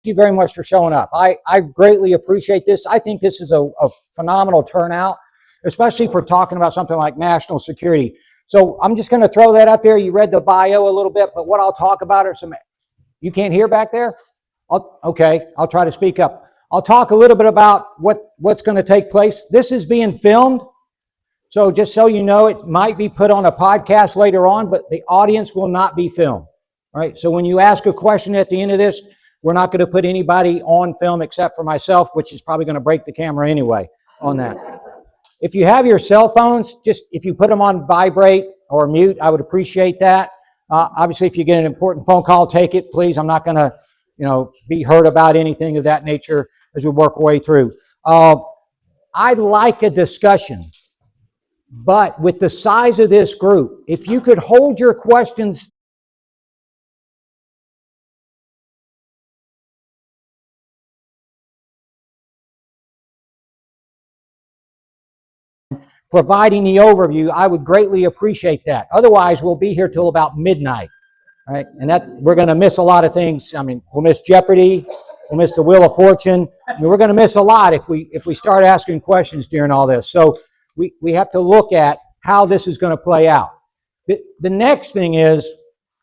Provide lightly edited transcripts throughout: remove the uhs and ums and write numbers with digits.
you very much for showing up. I greatly appreciate this. I think this is a phenomenal turnout, especially for talking about something like national security. So I'm just going to throw that up there. You read the bio a little bit, but what I'll talk about are some, you can't hear back there? Okay, I'll try to speak up. I'll talk a little bit about what's going to take place. This is being filmed. So just so you know, it might be put on a podcast later on, but the audience will not be filmed. All right, so when you ask a question at the end of this, we're not going to put anybody on film except for myself, which is probably going to break the camera anyway on that. If you have your cell phones, just if you put them on vibrate or mute, I would appreciate that. Obviously, if you get an important phone call, take it, please. I'm not going to, be hurt about anything of that nature as we work our way through. I'd like a discussion, but with the size of this group, if you could hold your questions providing the overview, I would greatly appreciate that. Otherwise, we'll be here till about midnight, right? And we're going to miss a lot of things. I mean, we'll miss Jeopardy, we'll miss the Wheel of Fortune. I mean, we're going to miss a lot if we start asking questions during all this. So we have to look at how this is going to play out. The next thing is,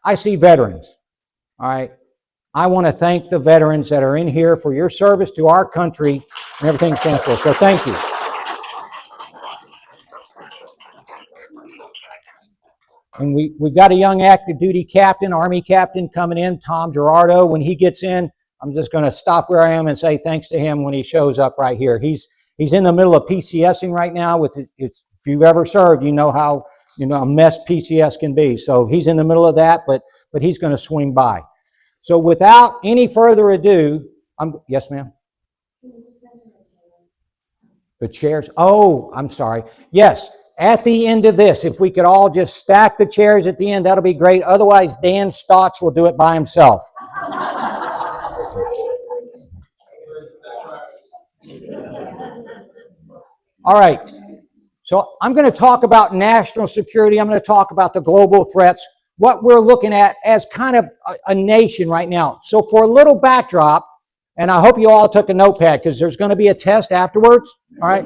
I see veterans, all right? I want to thank the veterans that are in here for your service to our country and everything stands for. So thank you. And we've got a young active duty captain, Army captain coming in, Tom Gerardo. When he gets in, I'm just going to stop where I am and say thanks to him when he shows up right here. He's in the middle of PCSing right now. If you've ever served, you know how a mess PCS can be. So he's in the middle of that, but he's going to swing by. So without any further ado, yes, ma'am. The chairs. Oh, I'm sorry. Yes. At the end of this, if we could all just stack the chairs at the end, that'll be great. Otherwise, Dan Stotch will do it by himself. All right. So I'm going to talk about national security. I'm going to talk about the global threats, what we're looking at as kind of a nation right now. So for a little backdrop, and I hope you all took a notepad because there's going to be a test afterwards. All right.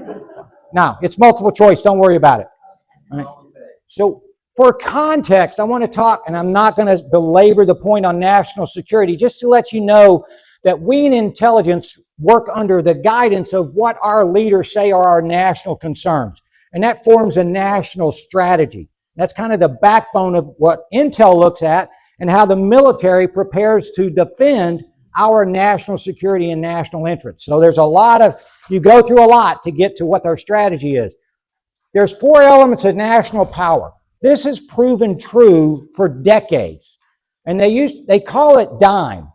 Now, it's multiple choice. Don't worry about it. All right. So for context, I want to talk, and I'm not going to belabor the point on national security, just to let you know that we in intelligence work under the guidance of what our leaders say are our national concerns. And that forms a national strategy. That's kind of the backbone of what Intel looks at and how the military prepares to defend our national security and national interests. So there's you go through a lot to get to what their strategy is. There's 4 elements of national power. This has proven true for decades. And they call it DIME.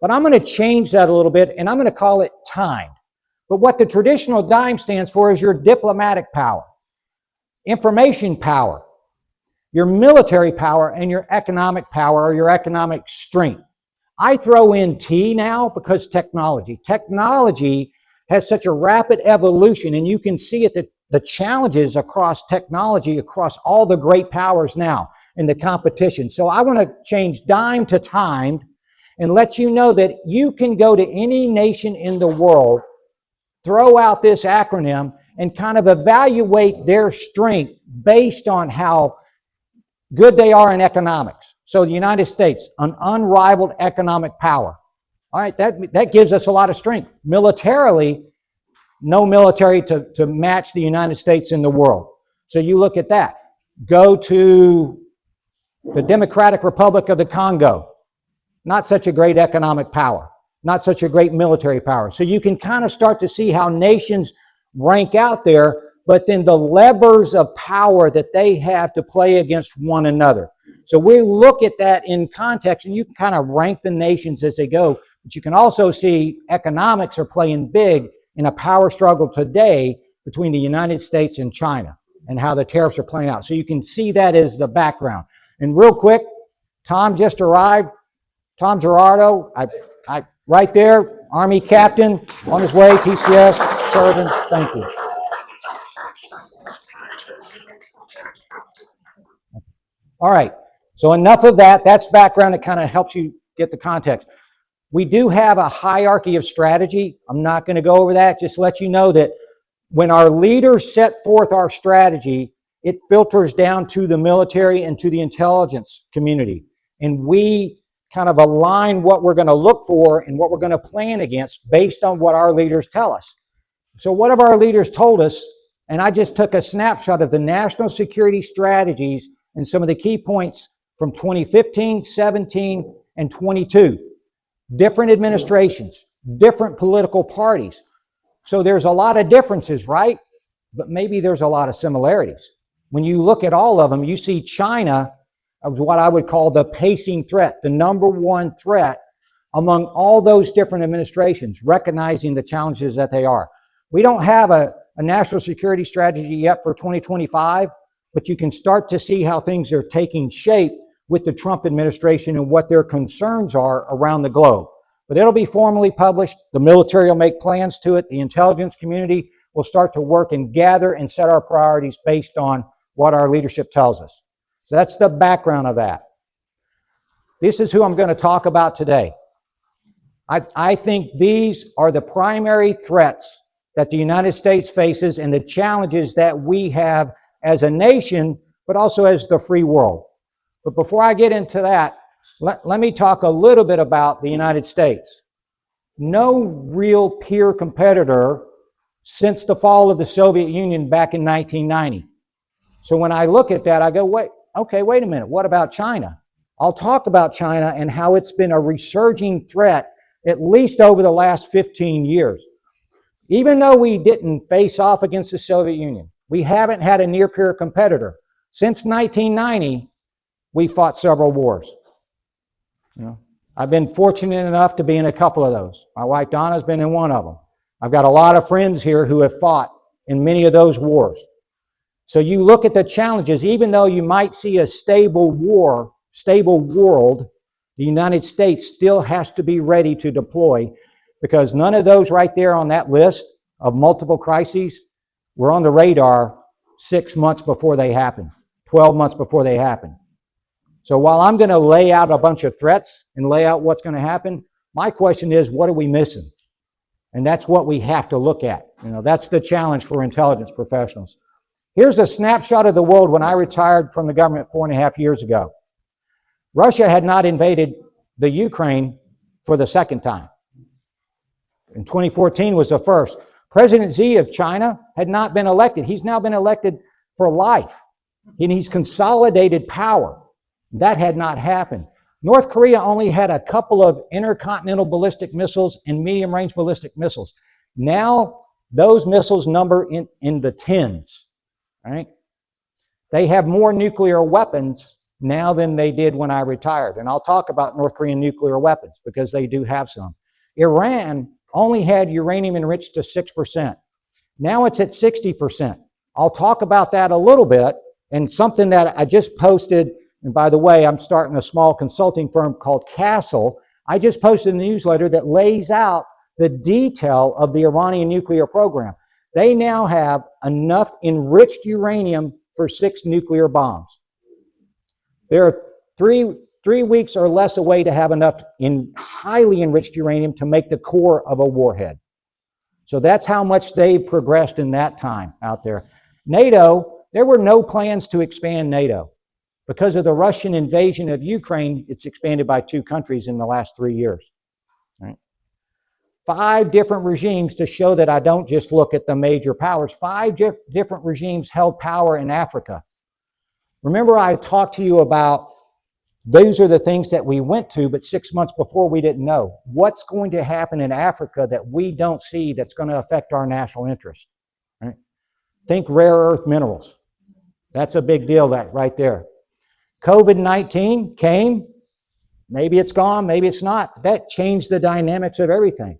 But I'm going to change that a little bit, and I'm going to call it timed. But what the traditional DIME stands for is your diplomatic power, information power, your military power, and your economic power or your economic strength. I throw in T now because technology. Technology has such a rapid evolution, and you can see it, the challenges across technology, across all the great powers now in the competition. So I want to change DIME to timed and let you know that you can go to any nation in the world, throw out this acronym, and kind of evaluate their strength based on how good they are in economics. So the United States, an unrivaled economic power. All right, that gives us a lot of strength. Militarily, no military to match the United States in the world. So you look at that. Go to the Democratic Republic of the Congo. Not such a great economic power. Not such a great military power. So you can kind of start to see how nations rank out there, but then the levers of power that they have to play against one another. So we look at that in context, and you can kind of rank the nations as they go. But you can also see economics are playing big in a power struggle today between the United States and China and how the tariffs are playing out. So you can see that as the background. And real quick, Tom just arrived. Tom Gerardo, right there, Army captain, on his way, PCS, serving. Thank you. All right, so enough of that. That's background that kind of helps you get the context. We do have a hierarchy of strategy. I'm not going to go over that. Just let you know that when our leaders set forth our strategy, it filters down to the military and to the intelligence community. And we kind of align what we're going to look for and what we're going to plan against based on what our leaders tell us. So what have our leaders told us? And I just took a snapshot of the national security strategies and some of the key points from 2015, 17, and 22. Different administrations, different political parties. So there's a lot of differences, right? But maybe there's a lot of similarities. When you look at all of them, you see China as what I would call the pacing threat, the number one threat among all those different administrations, recognizing the challenges that they are. We don't have a national security strategy yet for 2025, but you can start to see how things are taking shape with the Trump administration and what their concerns are around the globe. But it'll be formally published. The military will make plans to it. The intelligence community will start to work and gather and set our priorities based on what our leadership tells us. So that's the background of that. This is who I'm going to talk about today. I think these are the primary threats that the United States faces and the challenges that we have as a nation, but also as the free world. But before I get into that, let me talk a little bit about the United States. No real peer competitor since the fall of the Soviet Union back in 1990. So when I look at that, I go, wait a minute, what about China? I'll talk about China and how it's been a resurging threat, at least over the last 15 years. Even though we didn't face off against the Soviet Union, we haven't had a near peer competitor. Since 1990, we fought several wars. I've been fortunate enough to be in a couple of those. My wife Donna's been in one of them. I've got a lot of friends here who have fought in many of those wars. So you look at the challenges, even though you might see a stable world, the United States still has to be ready to deploy, because none of those right there on that list of multiple crises were on the radar 6 months before they happen, 12 months before they happen. So while I'm going to lay out a bunch of threats and lay out what's going to happen, my question is, what are we missing? And that's what we have to look at. That's the challenge for intelligence professionals. Here's a snapshot of the world when I retired from the government 4.5 years ago. Russia had not invaded the Ukraine for the second time. In 2014 was the first. President Xi of China had not been elected. He's now been elected for life. And he's consolidated power. That had not happened. North Korea only had a couple of intercontinental ballistic missiles and medium-range ballistic missiles. Now, those missiles number in the tens. Right? They have more nuclear weapons now than they did when I retired. And I'll talk about North Korean nuclear weapons because they do have some. Iran only had uranium enriched to 6%. Now it's at 60%. I'll talk about that a little bit, and something that I just posted, and by the way, I'm starting a small consulting firm called Castle. I just posted a newsletter that lays out the detail of the Iranian nuclear program. They now have enough enriched uranium for 6 nuclear bombs. They're three weeks or less away to have enough in highly enriched uranium to make the core of a warhead. So that's how much they've progressed in that time out there. NATO, there were no plans to expand NATO. Because of the Russian invasion of Ukraine, it's expanded by 2 countries in the last 3 years. Right? 5 different regimes, to show that I don't just look at the major powers. 5 different regimes held power in Africa. Remember, I talked to you about those are the things that we went to, but 6 months before we didn't know. What's going to happen in Africa that we don't see that's going to affect our national interest? Right? Think rare earth minerals. That's a big deal right there. COVID-19 came. Maybe it's gone, maybe it's not. That changed the dynamics of everything.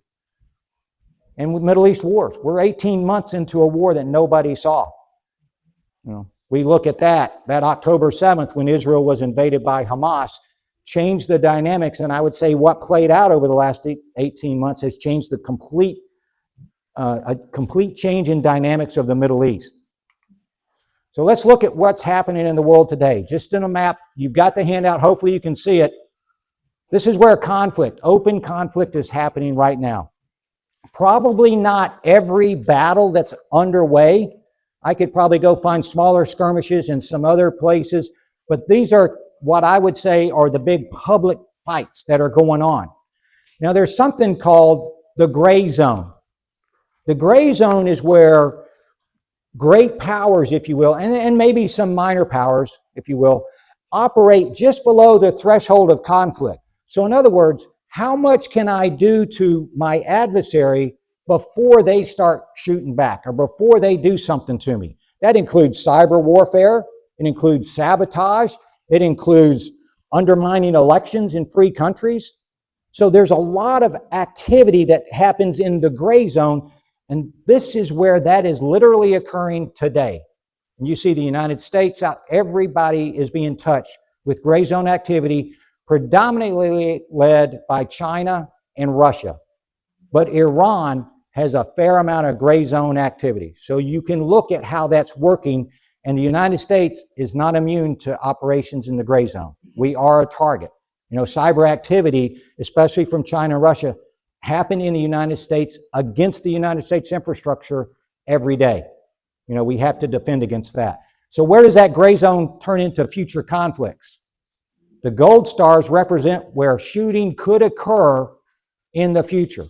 And with Middle East wars, we're 18 months into a war that nobody saw. We look at that October 7th when Israel was invaded by Hamas, changed the dynamics, and I would say what played out over the last 18 months has changed the a complete change in dynamics of the Middle East. So let's look at what's happening in the world today. Just in a map, you've got the handout, hopefully you can see it. This is where conflict, open conflict, is happening right now. Probably not every battle that's underway. I could probably go find smaller skirmishes in some other places, but these are what I would say are the big public fights that are going on. Now, there's something called the gray zone. The gray zone is where great powers, if you will, and maybe some minor powers, if you will, operate just below the threshold of conflict. So in other words, how much can I do to my adversary before they start shooting back or before they do something to me? That includes cyber warfare. It includes sabotage. It includes undermining elections in free countries. So there's a lot of activity that happens in the gray zone, and this is where that is literally occurring today. And you see the United States out, everybody is being touched with gray zone activity, predominantly led by China and Russia. But Iran has a fair amount of gray zone activity. So you can look at how that's working, and the United States is not immune to operations in the gray zone. We are a target. You know, cyber activity, especially from China and Russia, happen in the United States against the United States infrastructure every day. You know, we have to defend against that. So where does that gray zone turn into future conflicts? The gold stars represent where shooting could occur in the future.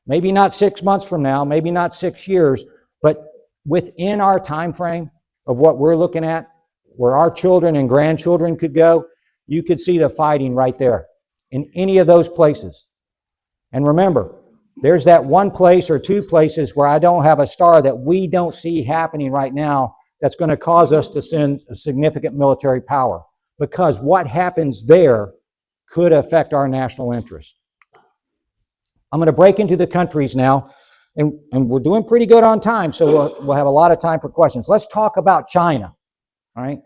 Maybe not 6 months from now, maybe not 6 years, but within our time frame of what we're looking at, where our children and grandchildren could go, you could see the fighting right there in any of those places. And remember, there's that one place or two places where I don't have a star that we don't see happening right now that's going to cause us to send a significant military power, because what happens there could affect our national interest. I'm going to break into the countries now, and we're doing pretty good on time, so we'll have a lot of time for questions. Let's talk about China, all right?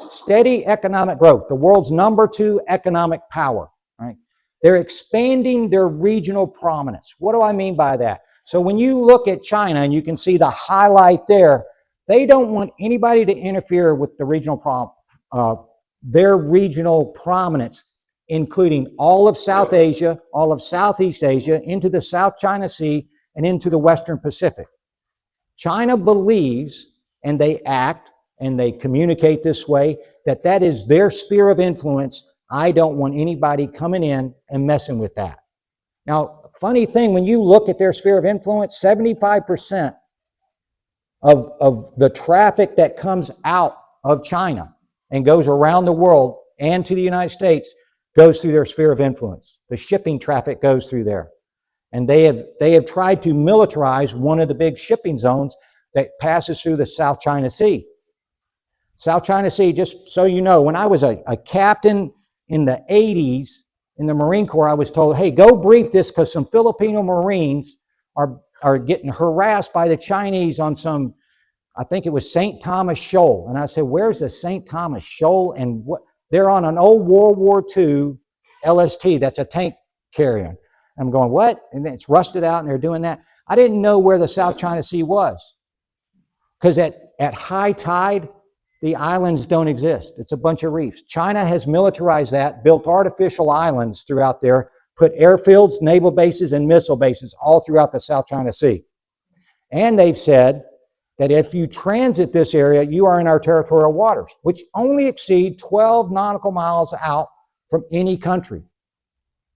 Steady economic growth, the world's #2 economic power, right? They're expanding their regional prominence. What do I mean by that? So when you look at China, and you can see the highlight there, they don't want anybody to interfere with the regional their regional prominence, including all of South Asia, all of Southeast Asia, into the South China Sea, and into the Western Pacific. China believes, and they act, and they communicate this way, that that is their sphere of influence. I don't want anybody coming in and messing with that. Now, funny thing, when you look at their sphere of influence, 75% of the traffic that comes out of China and goes around the world and to the United States goes through their sphere of influence. The shipping traffic goes through there. And they have tried to militarize one of the big shipping zones that passes through the South China Sea. South China Sea, just so you know, when I was a captain in the 80s in the Marine Corps, I was told, hey, go brief this because some Filipino Marines are getting harassed by the Chinese on some, I think it was St. Thomas Shoal. And I said, where's the St. Thomas Shoal? And what? They're on an old World War II LST. That's a tank carrier. I'm going, what? And it's rusted out and they're doing that. I didn't know where the South China Sea was. Because at high tide, the islands don't exist. It's a bunch of reefs. China has militarized that, built artificial islands throughout there, put airfields, naval bases, and missile bases all throughout the South China Sea. And they've said that if you transit this area, you are in our territorial waters, which only exceed 12 nautical miles out from any country,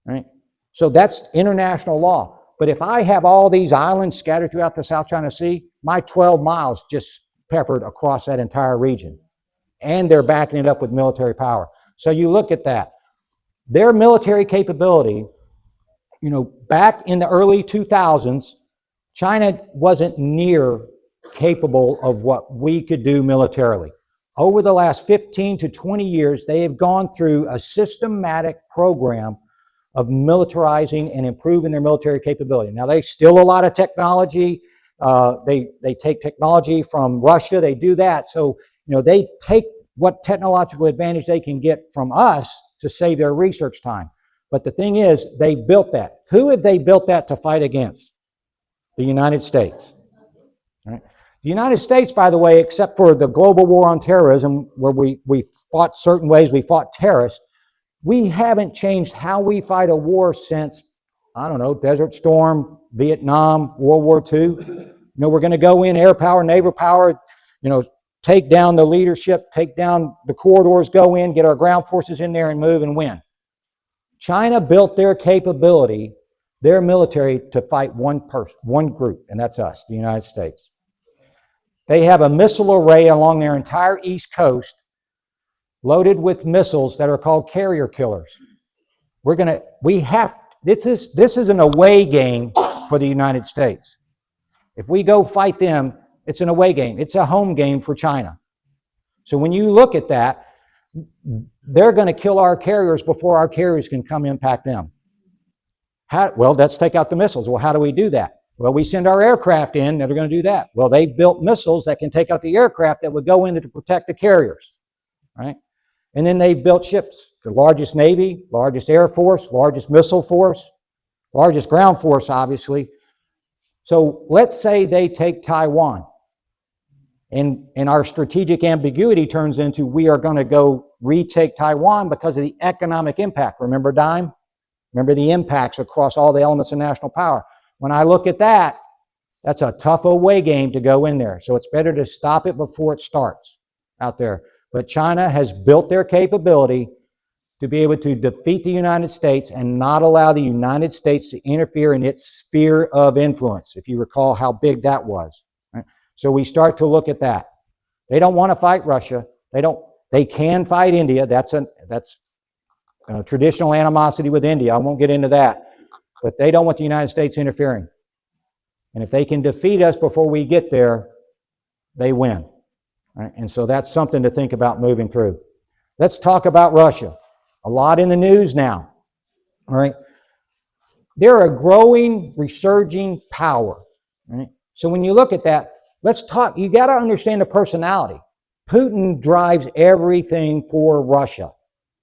right? So that's international law. But if I have all these islands scattered throughout the South China Sea, my 12 miles just peppered across that entire region. And they're backing it up with military power. So you look at that. Their military capability, you know, back in the early 2000s, China wasn't near capable of what we could do militarily. Over the last 15 to 20 years, they have gone through a systematic program of militarizing and improving their military capability. Now, they steal a lot of technology. They take technology from Russia. They do that. So, you know, they take what technological advantage they can get from us to save their research time. But the thing is, they built that. Who have they built that to fight against? The United States. All right. The United States, by the way, except for the global war on terrorism, where we fought certain ways, we fought terrorists, We haven't changed how we fight a war since, I don't know, Desert Storm, Vietnam, World War II. You know, we're going to go in, air power, naval power, you know, take down the leadership, take down the corridors, go in, get our ground forces in there and move and win. China built their capability, their military, to fight one group, and that's us, the United States. They have a missile array along their entire east coast loaded with missiles that are called carrier killers. This is an away game for the United States. If we go fight them, it's an away game. It's a home game for China. So when you look at that, they're going to kill our carriers before our carriers can come impact them. Well, let's take out the missiles. Well, how do we do that? Well, we send our aircraft in that are going to do that. Well, they've built missiles that can take out the aircraft that would go in to protect the carriers, right? And then they've built ships, the largest Navy, largest Air Force, largest missile force, largest ground force, obviously. So let's say they take Taiwan, and our strategic ambiguity turns into we are going to go retake Taiwan because of the economic impact. Remember DIME? Remember the impacts across all the elements of national power. When I look at that, that's a tough away game to go in there. So it's better to stop it before it starts out there. But China has built their capability to be able to defeat the United States and not allow the United States to interfere in its sphere of influence, if you recall how big that was. Right? So we start to look at that. They don't want to fight Russia. They can fight India. That's traditional animosity with India. I won't get into that. But they don't want the United States interfering. And if they can defeat us before we get there, they win. Right? And so that's something to think about moving through. Let's talk about Russia. A lot in the news now. All right? They're a growing, resurging power. Right? So when you look at that, let's talk. You got to understand the personality. Putin drives everything for Russia.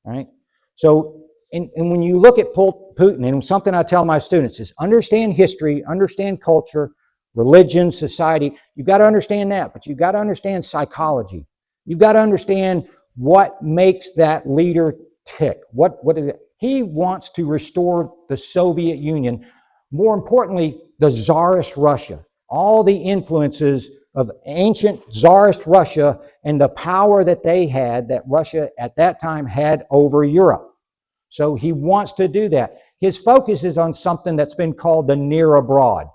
Right? So, and when you look at Putin, and something I tell my students is understand history, understand culture, religion, society. You've got to understand that, but you've got to understand psychology. You've got to understand what makes that leader tick. What is it? He wants to restore the Soviet Union. More importantly, the Tsarist Russia. All the influences of ancient Tsarist Russia and the power that they had, that Russia at that time had over Europe. So he wants to do that. His focus is on something that's been called the near abroad.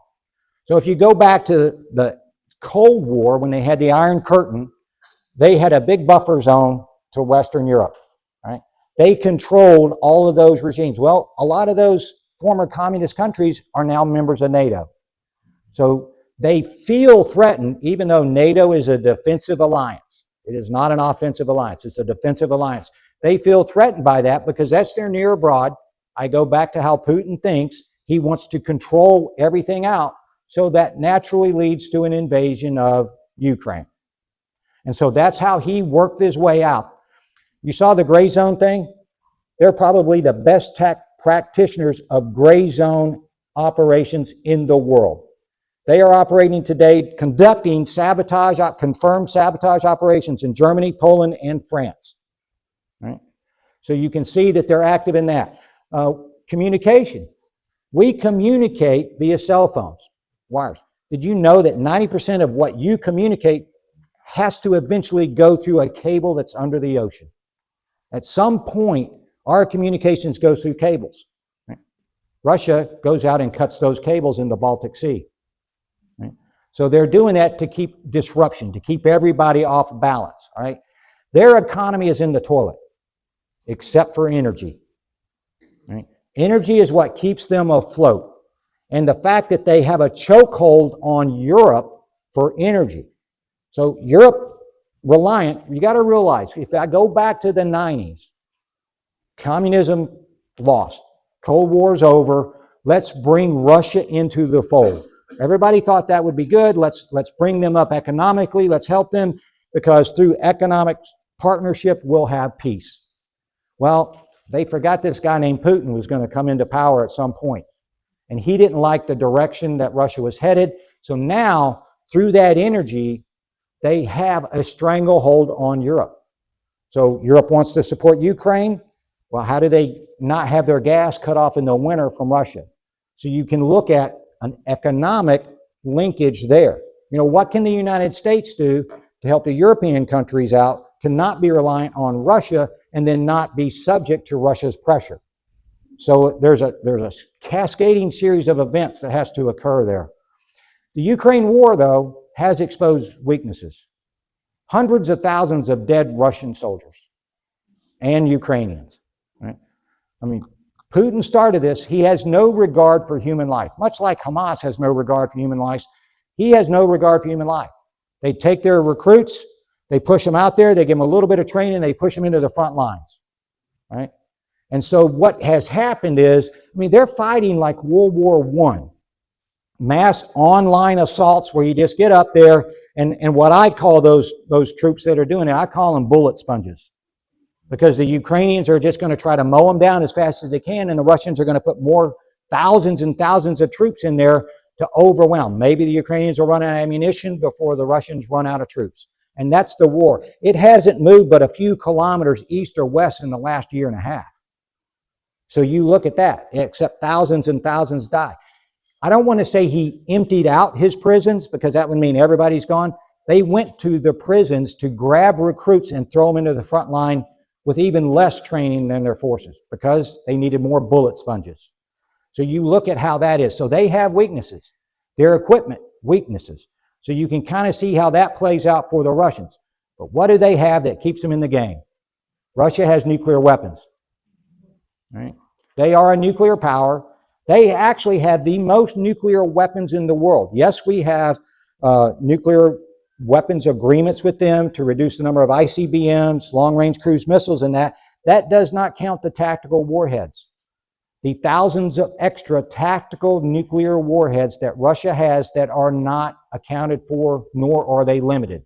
So if you go back to the Cold War, when they had the Iron Curtain, they had a big buffer zone to Western Europe. Right? They controlled all of those regimes. Well, a lot of those former communist countries are now members of NATO. So they feel threatened, even though NATO is a defensive alliance. It is not an offensive alliance. It's a defensive alliance. They feel threatened by that because that's their near abroad. I go back to how Putin thinks. He wants to control everything out, so that naturally leads to an invasion of Ukraine. And so that's how he worked his way out. You saw the gray zone thing? They're probably the best tech practitioners of gray zone operations in the world. They are operating today, conducting confirmed sabotage operations in Germany, Poland, and France. Right? So you can see that they're active in that. Communication. We communicate via cell phones, wires. Did you know that 90% of what you communicate has to eventually go through a cable that's under the ocean? At some point, our communications go through cables. Right? Russia goes out and cuts those cables in the Baltic Sea. Right? So they're doing that to keep disruption, to keep everybody off balance. All right? Their economy is in the toilet, except for energy. Right? Energy is what keeps them afloat. And the fact that they have a chokehold on Europe for energy. So Europe reliant, you got to realize, if I go back to the 90s, communism lost. Cold War's over. Let's bring Russia into the fold. Everybody thought that would be good. Let's bring them up economically. Let's help them, because through economic partnership, we'll have peace. Well, they forgot this guy named Putin was going to come into power at some point. And he didn't like the direction that Russia was headed. So now, through that energy, they have a stranglehold on Europe. So Europe wants to support Ukraine. Well, how do they not have their gas cut off in the winter from Russia? So you can look at an economic linkage there. What can the United States do to help the European countries out to not be reliant on Russia and then not be subject to Russia's pressure? So there's a cascading series of events that has to occur there. The Ukraine war, though, has exposed weaknesses. Hundreds of thousands of dead Russian soldiers and Ukrainians. Right? I mean, Putin started this. He has no regard for human life. Much like Hamas has no regard for human life, he has no regard for human life. They take their recruits, they push them out there, they give them a little bit of training, they push them into the front lines. Right? And so what has happened is, they're fighting like World War I. Mass online assaults where you just get up there, and what I call those troops that are doing it, I call them bullet sponges. Because the Ukrainians are just going to try to mow them down as fast as they can, and the Russians are going to put more thousands and thousands of troops in there to overwhelm. Maybe the Ukrainians will run out of ammunition before the Russians run out of troops. And that's the war. It hasn't moved but a few kilometers east or west in the last year and a half. So you look at that, except thousands and thousands die. I don't want to say he emptied out his prisons because that would mean everybody's gone. They went to the prisons to grab recruits and throw them into the front line with even less training than their forces because they needed more bullet sponges. So you look at how that is. So they have weaknesses. Their equipment, weaknesses. So you can kind of see how that plays out for the Russians. But what do they have that keeps them in the game? Russia has nuclear weapons. Right? They are a nuclear power. They actually have the most nuclear weapons in the world. Yes, we have nuclear weapons agreements with them to reduce the number of ICBMs, long-range cruise missiles, and that. That does not count the tactical warheads. The thousands of extra tactical nuclear warheads that Russia has that are not accounted for, nor are they limited.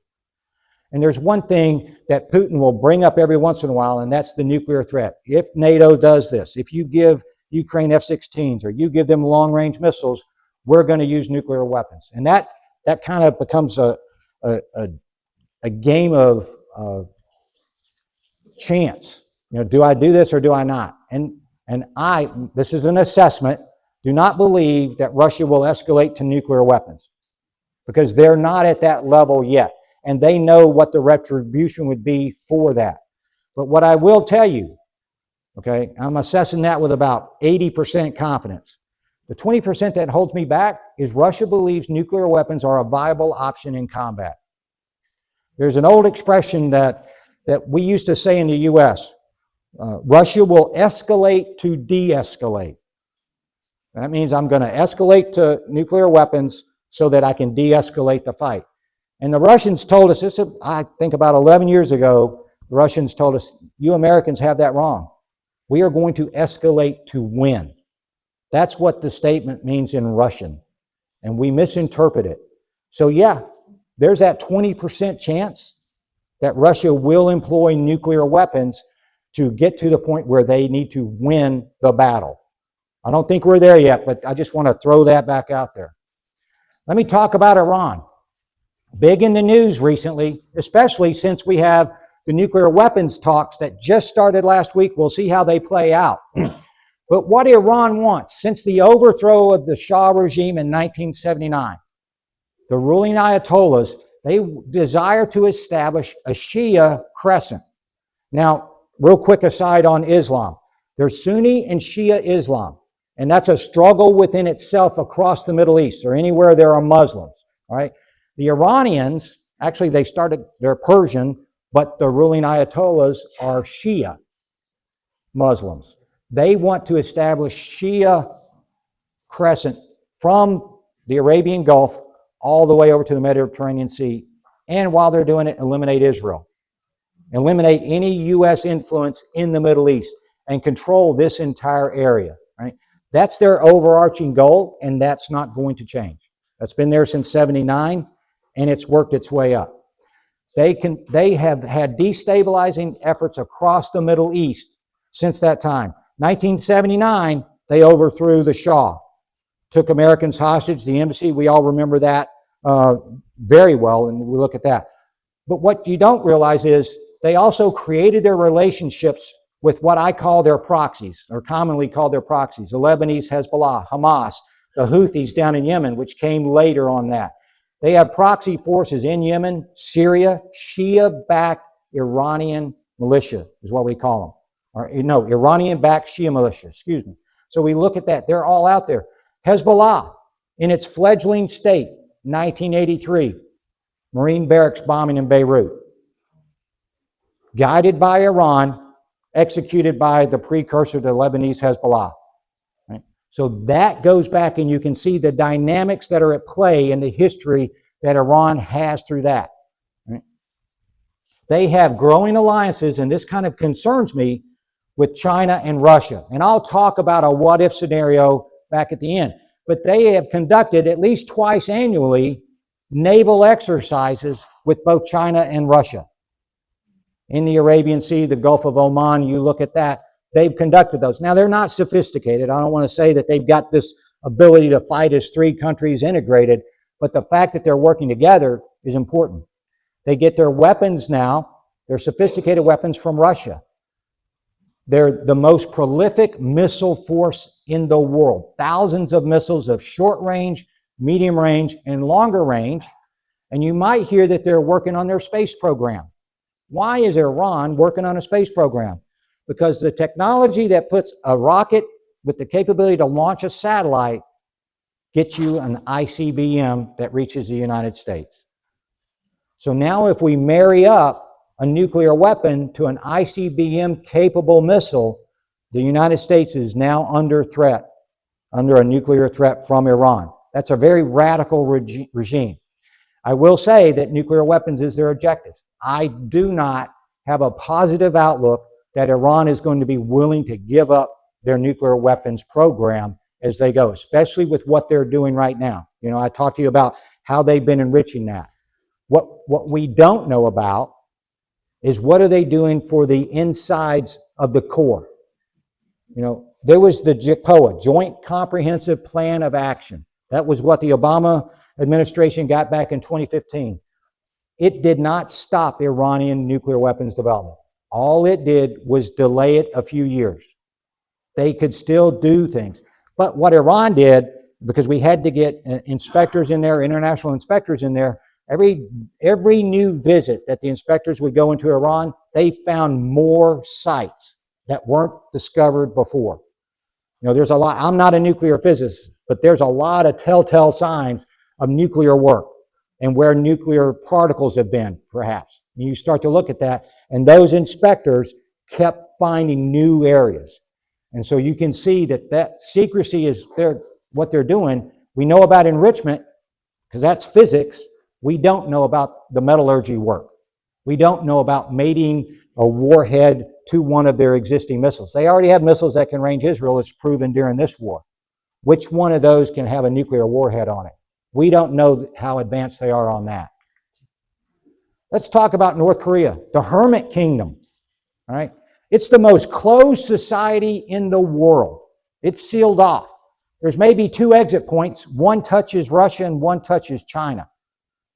And there's one thing that Putin will bring up every once in a while, and that's the nuclear threat. If NATO does this, if you give Ukraine F-16s or you give them long-range missiles, we're going to use nuclear weapons. And that kind of becomes a game of chance. Do I do this or do I not? And this is an assessment, do not believe that Russia will escalate to nuclear weapons because they're not at that level yet. And they know what the retribution would be for that. But what I will tell you, okay, I'm assessing that with about 80% confidence. The 20% that holds me back is Russia believes nuclear weapons are a viable option in combat. There's an old expression that we used to say in the U.S., Russia will escalate to de-escalate. That means I'm going to escalate to nuclear weapons so that I can de-escalate the fight. And the Russians told us, this, I think about 11 years ago, the Russians told us, you Americans have that wrong. We are going to escalate to win. That's what the statement means in Russian. And we misinterpret it. So yeah, there's that 20% chance that Russia will employ nuclear weapons to get to the point where they need to win the battle. I don't think we're there yet, but I just want to throw that back out there. Let me talk about Iran. Big in the news recently, especially since we have the nuclear weapons talks that just started last week. We'll see how they play out. But what Iran wants, since the overthrow of the Shah regime in 1979, the ruling Ayatollahs, they desire to establish a Shia crescent. Now, real quick aside on Islam. There's Sunni and Shia Islam, and that's a struggle within itself across the Middle East or anywhere there are Muslims, all right? The Iranians, actually they're Persian, but the ruling Ayatollahs are Shia Muslims. They want to establish Shia crescent from the Arabian Gulf all the way over to the Mediterranean Sea, and while they're doing it, eliminate Israel. Eliminate any U.S. influence in the Middle East and control this entire area, right? That's their overarching goal, and that's not going to change. That's been there since 79. And it's worked its way up. They have had destabilizing efforts across the Middle East since that time. 1979, they overthrew the Shah, took Americans hostage, the embassy. We all remember that very well, and we look at that. But what you don't realize is they also created their relationships with what I call their proxies, or commonly called their proxies, the Lebanese Hezbollah, Hamas, the Houthis down in Yemen, which came later on that. They have proxy forces in Yemen, Syria, Shia-backed Iranian militia is what we call them. Or, no, Iranian-backed Shia militia, excuse me. So we look at that. They're all out there. Hezbollah, in its fledgling state, 1983, Marine barracks bombing in Beirut. Guided by Iran, executed by the precursor to Lebanese Hezbollah. Right? So that goes back, and you can see the dynamics that are at play in the history that Iran has through that. Right? They have growing alliances, and this kind of concerns me, with China and Russia. And I'll talk about a what-if scenario back at the end. But they have conducted at least twice annually naval exercises with both China and Russia. In the Arabian Sea, the Gulf of Oman, you look at that, they've conducted those. Now, they're not sophisticated. I don't want to say that they've got this ability to fight as three countries integrated, but the fact that they're working together is important. They get their weapons now, their sophisticated weapons from Russia. They're the most prolific missile force in the world. Thousands of missiles of short range, medium range, and longer range. And you might hear that they're working on their space program. Why is Iran working on a space program? Because the technology that puts a rocket with the capability to launch a satellite gets you an ICBM that reaches the United States. So now if we marry up a nuclear weapon to an ICBM-capable missile, the United States is now under threat, under a nuclear threat from Iran. That's a very radical regime. I will say that nuclear weapons is their objective. I do not have a positive outlook that Iran is going to be willing to give up their nuclear weapons program as they go, especially with what they're doing right now. You know, I talked to you about how they've been enriching that. What we don't know about is what are they doing for the insides of the core. You know, there was the JCPOA, Joint Comprehensive Plan of Action. That was what the Obama administration got back in 2015. It did not stop Iranian nuclear weapons development. All it did was delay it a few years. They could still do things. But what Iran did, because we had to get inspectors in there, international inspectors in there, every new visit that the inspectors would go into Iran, they found more sites that weren't discovered before. You know, there's a lot, I'm not a nuclear physicist, but there's a lot of telltale signs of nuclear work and where nuclear particles have been, perhaps. And you start to look at that, and those inspectors kept finding new areas. And so you can see that secrecy is what they're doing. We know about enrichment, because that's physics. We don't know about the metallurgy work. We don't know about mating a warhead to one of their existing missiles. They already have missiles that can range Israel, as proven during this war. Which one of those can have a nuclear warhead on it? We don't know how advanced they are on that. Let's talk about North Korea, the Hermit Kingdom. All right? It's the most closed society in the world. It's sealed off. There's maybe two exit points. One touches Russia and one touches China.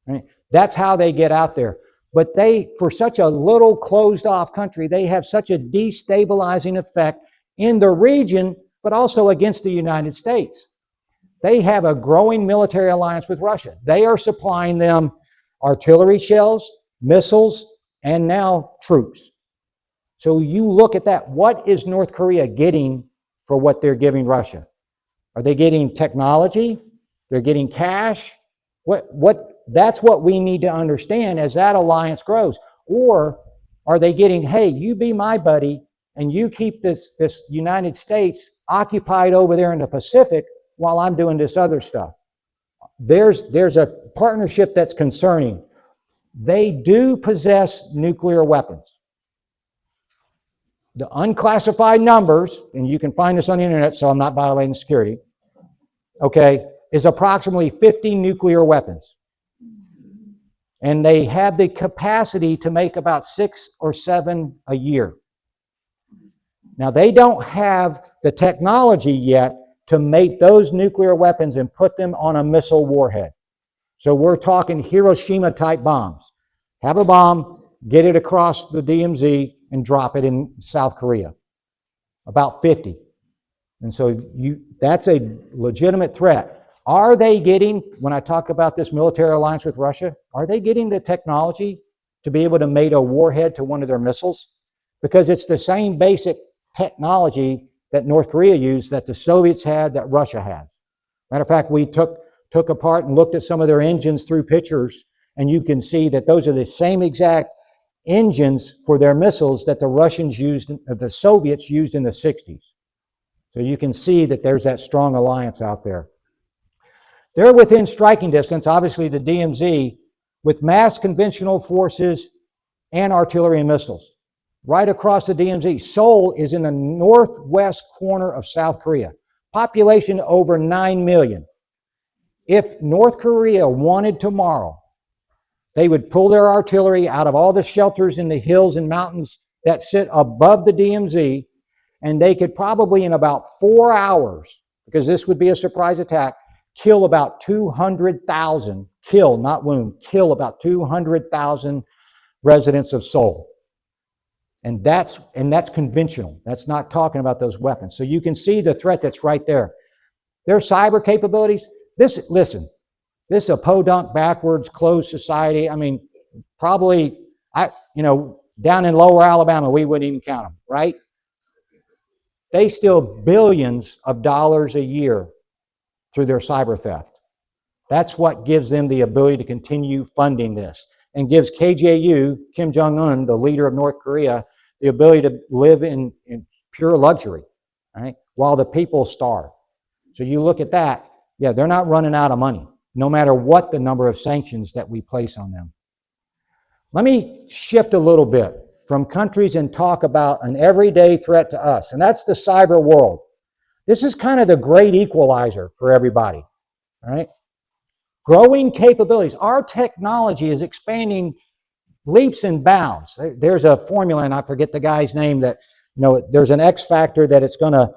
Right? That's how they get out there. But they, for such a little closed off country, they have such a destabilizing effect in the region, but also against the United States. They have a growing military alliance with Russia. They are supplying them artillery shells, missiles, and now troops. So you look at that. What is North Korea getting for what they're giving Russia? Are they getting technology? They're getting cash? That's what we need to understand as that alliance grows. Or are they getting, hey, you be my buddy and you keep this United States occupied over there in the Pacific while I'm doing this other stuff? There's a partnership that's concerning. They do possess nuclear weapons. The unclassified numbers, and you can find this on the internet, so I'm not violating security, okay, is approximately 50 nuclear weapons. And they have the capacity to make about 6 or 7 a year. Now, they don't have the technology yet to make those nuclear weapons and put them on a missile warhead. So we're talking Hiroshima-type bombs. Have a bomb, get it across the DMZ, and drop it in South Korea. About 50. And so that's a legitimate threat. Are they getting, when I talk about this military alliance with Russia, are they getting the technology to be able to mate a warhead to one of their missiles? Because it's the same basic technology that North Korea used, that the Soviets had, that Russia has. Matter of fact, we took apart and looked at some of their engines through pictures, and you can see that those are the same exact engines for their missiles that the Russians used, the Soviets used in the 60s. So you can see that there's that strong alliance out there. They're within striking distance, obviously the DMZ, with mass conventional forces and artillery and missiles. Right across the DMZ. Seoul is in the northwest corner of South Korea. Population over 9 million. If North Korea wanted tomorrow, they would pull their artillery out of all the shelters in the hills and mountains that sit above the DMZ, and they could probably in about 4 hours, because this would be a surprise attack, kill about 200,000, kill, not wound, kill about 200,000 residents of Seoul. And that's conventional. That's not talking about those weapons. So you can see the threat that's right there. Their cyber capabilities, this is a podunk, backwards, closed society. I mean, probably, down in lower Alabama, we wouldn't even count them, right? They steal billions of dollars a year through their cyber theft. That's what gives them the ability to continue funding this, and gives KJU, Kim Jong-un, the leader of North Korea, the ability to live in pure luxury, right, while the people starve. So you look at that, yeah, they're not running out of money, no matter what the number of sanctions that we place on them. Let me shift a little bit from countries and talk about an everyday threat to us, and that's the cyber world. This is kind of the great equalizer for everybody, right? Growing capabilities. Our technology is expanding leaps and bounds. There's a formula, and I forget the guy's name, that, there's an X factor that it's going to,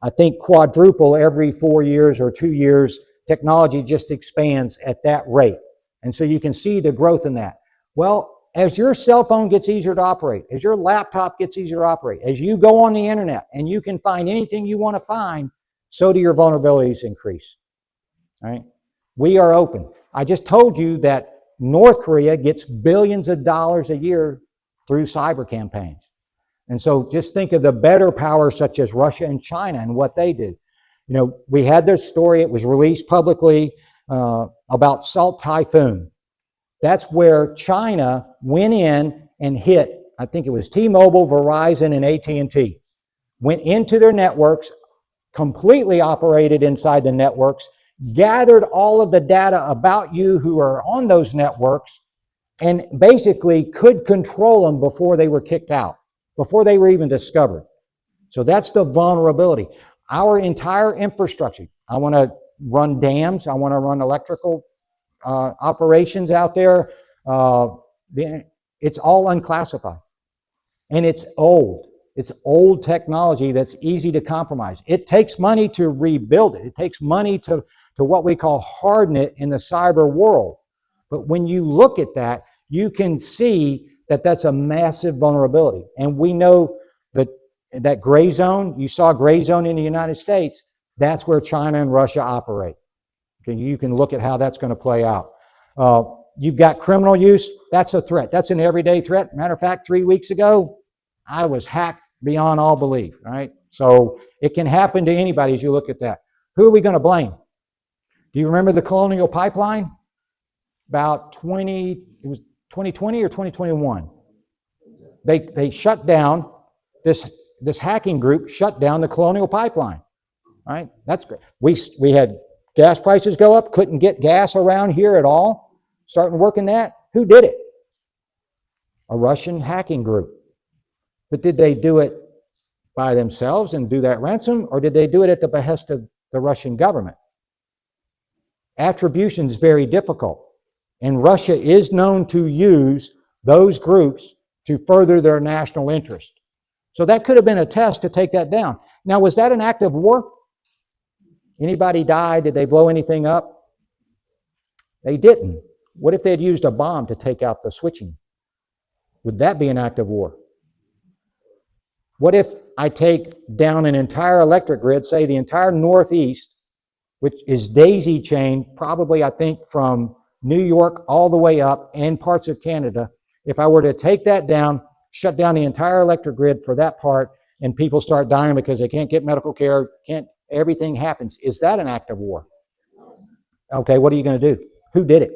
I think, quadruple every 4 years or 2 years. Technology just expands at that rate. And so you can see the growth in that. Well, as your cell phone gets easier to operate, as your laptop gets easier to operate, as you go on the internet and you can find anything you want to find, so do your vulnerabilities increase. All right? We are open. I just told you that North Korea gets billions of dollars a year through cyber campaigns. And so just think of the better powers such as Russia and China and what they did. We had this story, it was released publicly, about Salt Typhoon. That's where China went in and hit, I think it was T-Mobile, Verizon, and AT&T. Went into their networks, completely operated inside the networks, gathered all of the data about you who are on those networks, and basically could control them before they were kicked out, before they were even discovered. So that's the vulnerability. Our entire infrastructure, I want to run dams, I want to run electrical operations out there. It's all unclassified. And it's old. It's old technology that's easy to compromise. It takes money to rebuild it. It takes money to what we call harden it in the cyber world. But when you look at that, you can see that that's a massive vulnerability. And we know that gray zone, you saw gray zone in the United States, that's where China and Russia operate. Okay, you can look at how that's going to play out. You've got criminal use, that's a threat. That's an everyday threat. Matter of fact, 3 weeks ago, I was hacked beyond all belief, right? So it can happen to anybody as you look at that. Who are we going to blame? Do you remember the Colonial Pipeline? About 2020 or 2021. They shut down, this hacking group shut down the Colonial Pipeline, right? That's great. We had gas prices go up, couldn't get gas around here at all. Starting working that. Who did it? A Russian hacking group. But did they do it by themselves and do that ransom, or did they do it at the behest of the Russian government? Attribution is very difficult. And Russia is known to use those groups to further their national interest. So that could have been a test to take that down. Now, was that an act of war? Anybody died? Did they blow anything up? They didn't. What if they had used a bomb to take out the switching? Would that be an act of war? What if I take down an entire electric grid, say the entire Northeast, which is daisy chained, probably I think from New York all the way up and parts of Canada. If I were to take that down, shut down the entire electric grid for that part, and people start dying because they can't get medical care, everything happens. Is that an act of war? Okay, what are you going to do? Who did it?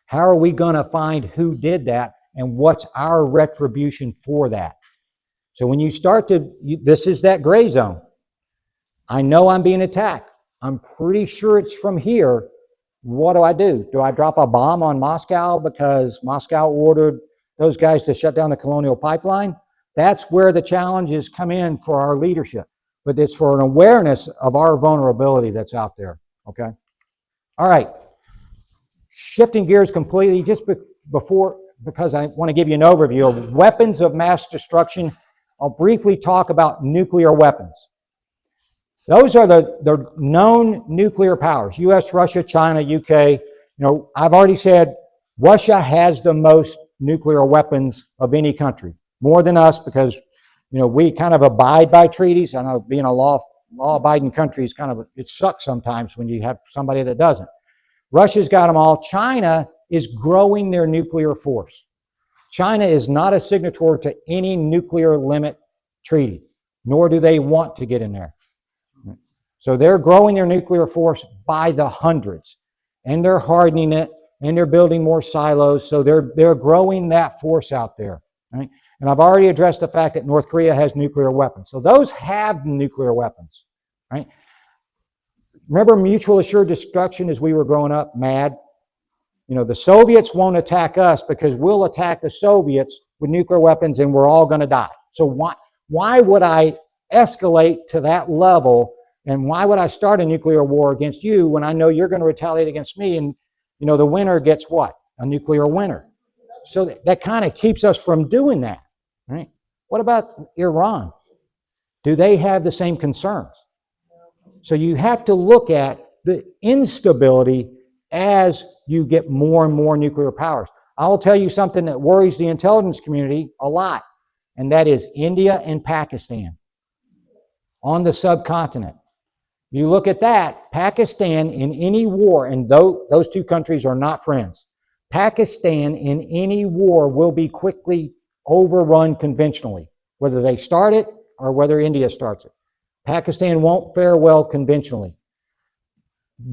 How are we going to find who did that, and what's our retribution for that? So when you start to, this is that gray zone. I know I'm being attacked. I'm pretty sure it's from here. What do? Do I drop a bomb on Moscow because Moscow ordered those guys to shut down the Colonial Pipeline? That's where the challenges come in for our leadership. But it's for an awareness of our vulnerability that's out there, okay? All right. Shifting gears completely, just before, because I want to give you an overview of weapons of mass destruction, I'll briefly talk about nuclear weapons. Those are the known nuclear powers, US, Russia, China, UK. I've already said Russia has the most nuclear weapons of any country, more than us, because we kind of abide by treaties. I know being a law-abiding country is it sucks sometimes when you have somebody that doesn't. Russia's got them all. China is growing their nuclear force. China is not a signatory to any nuclear limit treaty, nor do they want to get in there. So they're growing their nuclear force by the hundreds, and they're hardening it, and they're building more silos. So they're growing that force out there. Right? And I've already addressed the fact that North Korea has nuclear weapons. So those have nuclear weapons. Right? Remember mutual assured destruction as we were growing up, MAD? The Soviets won't attack us because we'll attack the Soviets with nuclear weapons and we're all going to die. So why would I escalate to that level, and why would I start a nuclear war against you when I know you're going to retaliate against me, and the winner gets what? A nuclear winner. So that kind of keeps us from doing that. Right? What about Iran? Do they have the same concerns? So you have to look at the instability as you get more and more nuclear powers. I will tell you something that worries the intelligence community a lot, and that is India and Pakistan on the subcontinent. You look at that, Pakistan in any war, and those two countries are not friends, Pakistan in any war will be quickly overrun conventionally, whether they start it or whether India starts it. Pakistan won't fare well conventionally.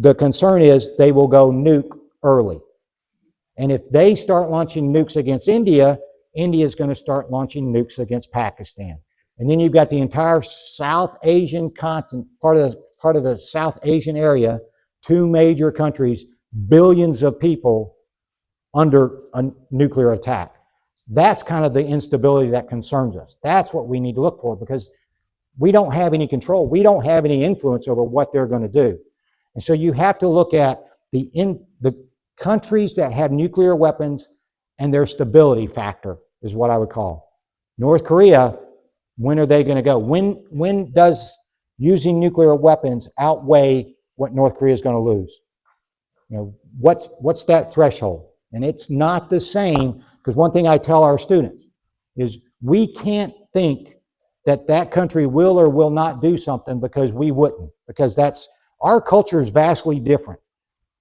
The concern is they will go nuke early. And if they start launching nukes against India, India is going to start launching nukes against Pakistan. And then you've got the entire South Asian continent, part of the South Asian area, two major countries, billions of people under a nuclear attack. That's kind of the instability that concerns us. That's what we need to look for, because we don't have any control. We don't have any influence over what they're going to do. And so you have to look at the countries that have nuclear weapons and their stability factor is what I would call. North Korea, when are they going to go? When does using nuclear weapons outweigh what North Korea is going to lose? What's that threshold? And it's not the same, because one thing I tell our students is we can't think that country will or will not do something because we wouldn't, because our culture is vastly different.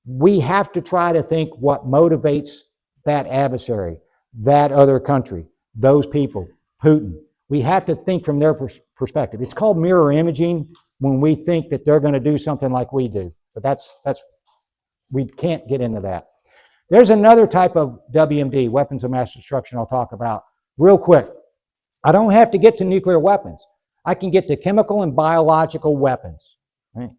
We have to try to think what motivates that adversary, that other country, those people, Putin. We have to think from their perspective. It's called mirror imaging when we think that they're going to do something like we do. But we can't get into that. There's another type of WMD, weapons of mass destruction, I'll talk about real quick. I don't have to get to nuclear weapons. I can get to chemical and biological weapons. Right?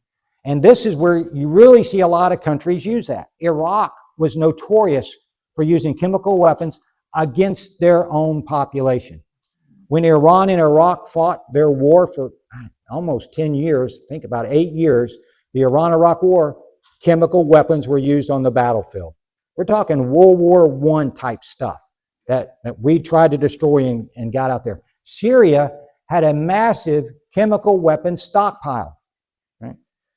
And this is where you really see a lot of countries use that. Iraq was notorious for using chemical weapons against their own population. When Iran and Iraq fought their war for almost 10 years, think about 8 years, the Iran-Iraq War, chemical weapons were used on the battlefield. We're talking World War I type stuff that we tried to destroy and got out there. Syria had a massive chemical weapons stockpile. Right?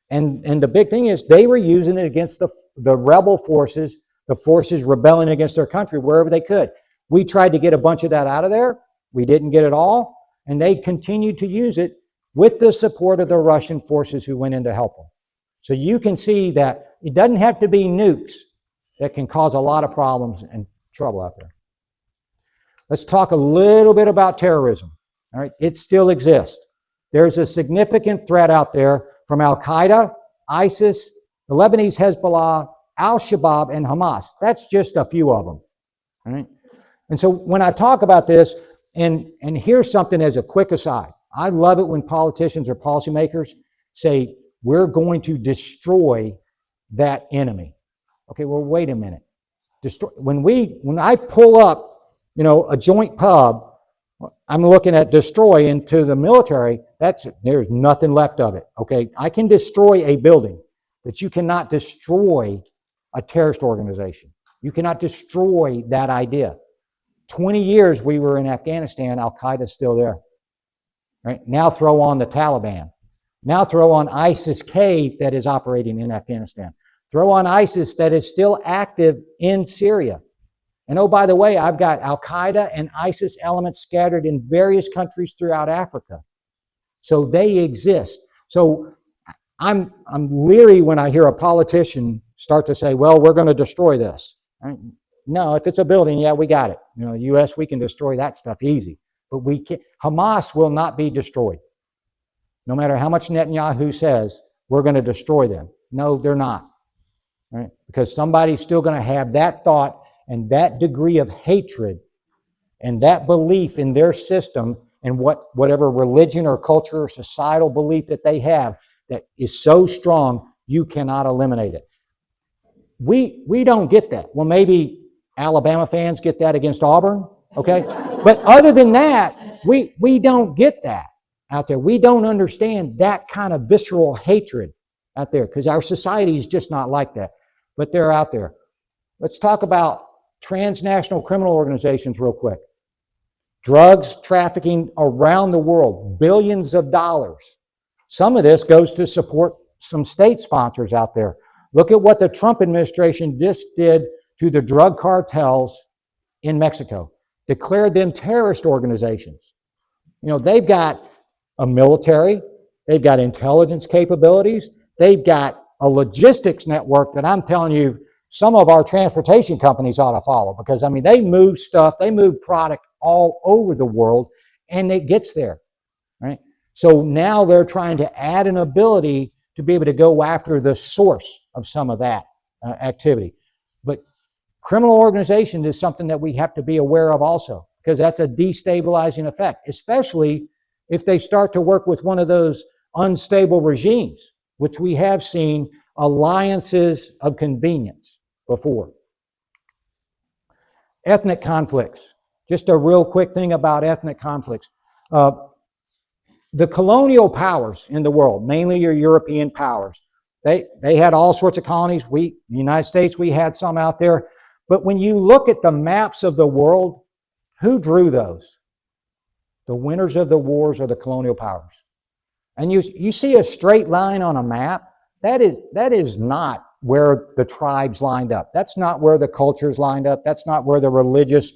And the big thing is they were using it against the rebel forces, the forces rebelling against their country wherever they could. We tried to get a bunch of that out of there. We didn't get it all. And they continued to use it with the support of the Russian forces who went in to help them. So you can see that it doesn't have to be nukes that can cause a lot of problems and trouble out there. Let's talk a little bit about terrorism. All right, it still exists. There's a significant threat out there from Al-Qaeda, ISIS, the Lebanese Hezbollah, Al-Shabaab, and Hamas. That's just a few of them. All right? And so when I talk about this, and here's something as a quick aside. I love it when politicians or policymakers say, we're going to destroy that enemy. Okay, well, wait a minute. When I pull up, a joint pub, I'm looking at destroy into the military, there's nothing left of it. Okay, I can destroy a building, but you cannot destroy a terrorist organization. You cannot destroy that idea. 20 years we were in Afghanistan, Al-Qaeda's still there. Right? Now throw on the Taliban. Now throw on ISIS-K that is operating in Afghanistan. Throw on ISIS that is still active in Syria. And oh, by the way, I've got Al-Qaeda and ISIS elements scattered in various countries throughout Africa. So they exist. So I'm leery when I hear a politician start to say, well, we're going to destroy this. Right? No, if it's a building, yeah, we got it. The U.S., we can destroy that stuff easy. But we can't. Hamas will not be destroyed. No matter how much Netanyahu says, we're going to destroy them. No, they're not. Right? Because somebody's still going to have that thought and that degree of hatred and that belief in their system and whatever religion or culture or societal belief that they have that is so strong, you cannot eliminate it. We don't get that. Well, maybe Alabama fans get that against Auburn, okay? But other than that, we don't get that out there. We don't understand that kind of visceral hatred out there because our society is just not like that. But they're out there. Let's talk about transnational criminal organizations real quick. Drugs trafficking around the world, billions of dollars. Some of this goes to support some state sponsors out there. Look at what the Trump administration just did to the drug cartels in Mexico. Declared them terrorist organizations. They've got a military, they've got intelligence capabilities, they've got a logistics network that I'm telling you some of our transportation companies ought to follow because, they move stuff, they move product all over the world and it gets there, right? So now they're trying to add an ability to be able to go after the source of some of that activity. But criminal organizations is something that we have to be aware of also because that's a destabilizing effect, especially if they start to work with one of those unstable regimes, which we have seen alliances of convenience before. Ethnic conflicts. Just a real quick thing about ethnic conflicts. The colonial powers in the world, mainly your European powers, they had all sorts of colonies. The United States, we had some out there. But when you look at the maps of the world, who drew those? The winners of the wars are the colonial powers. And you see a straight line on a map, that is not where the tribes lined up. That's not where the cultures lined up. That's not where the religious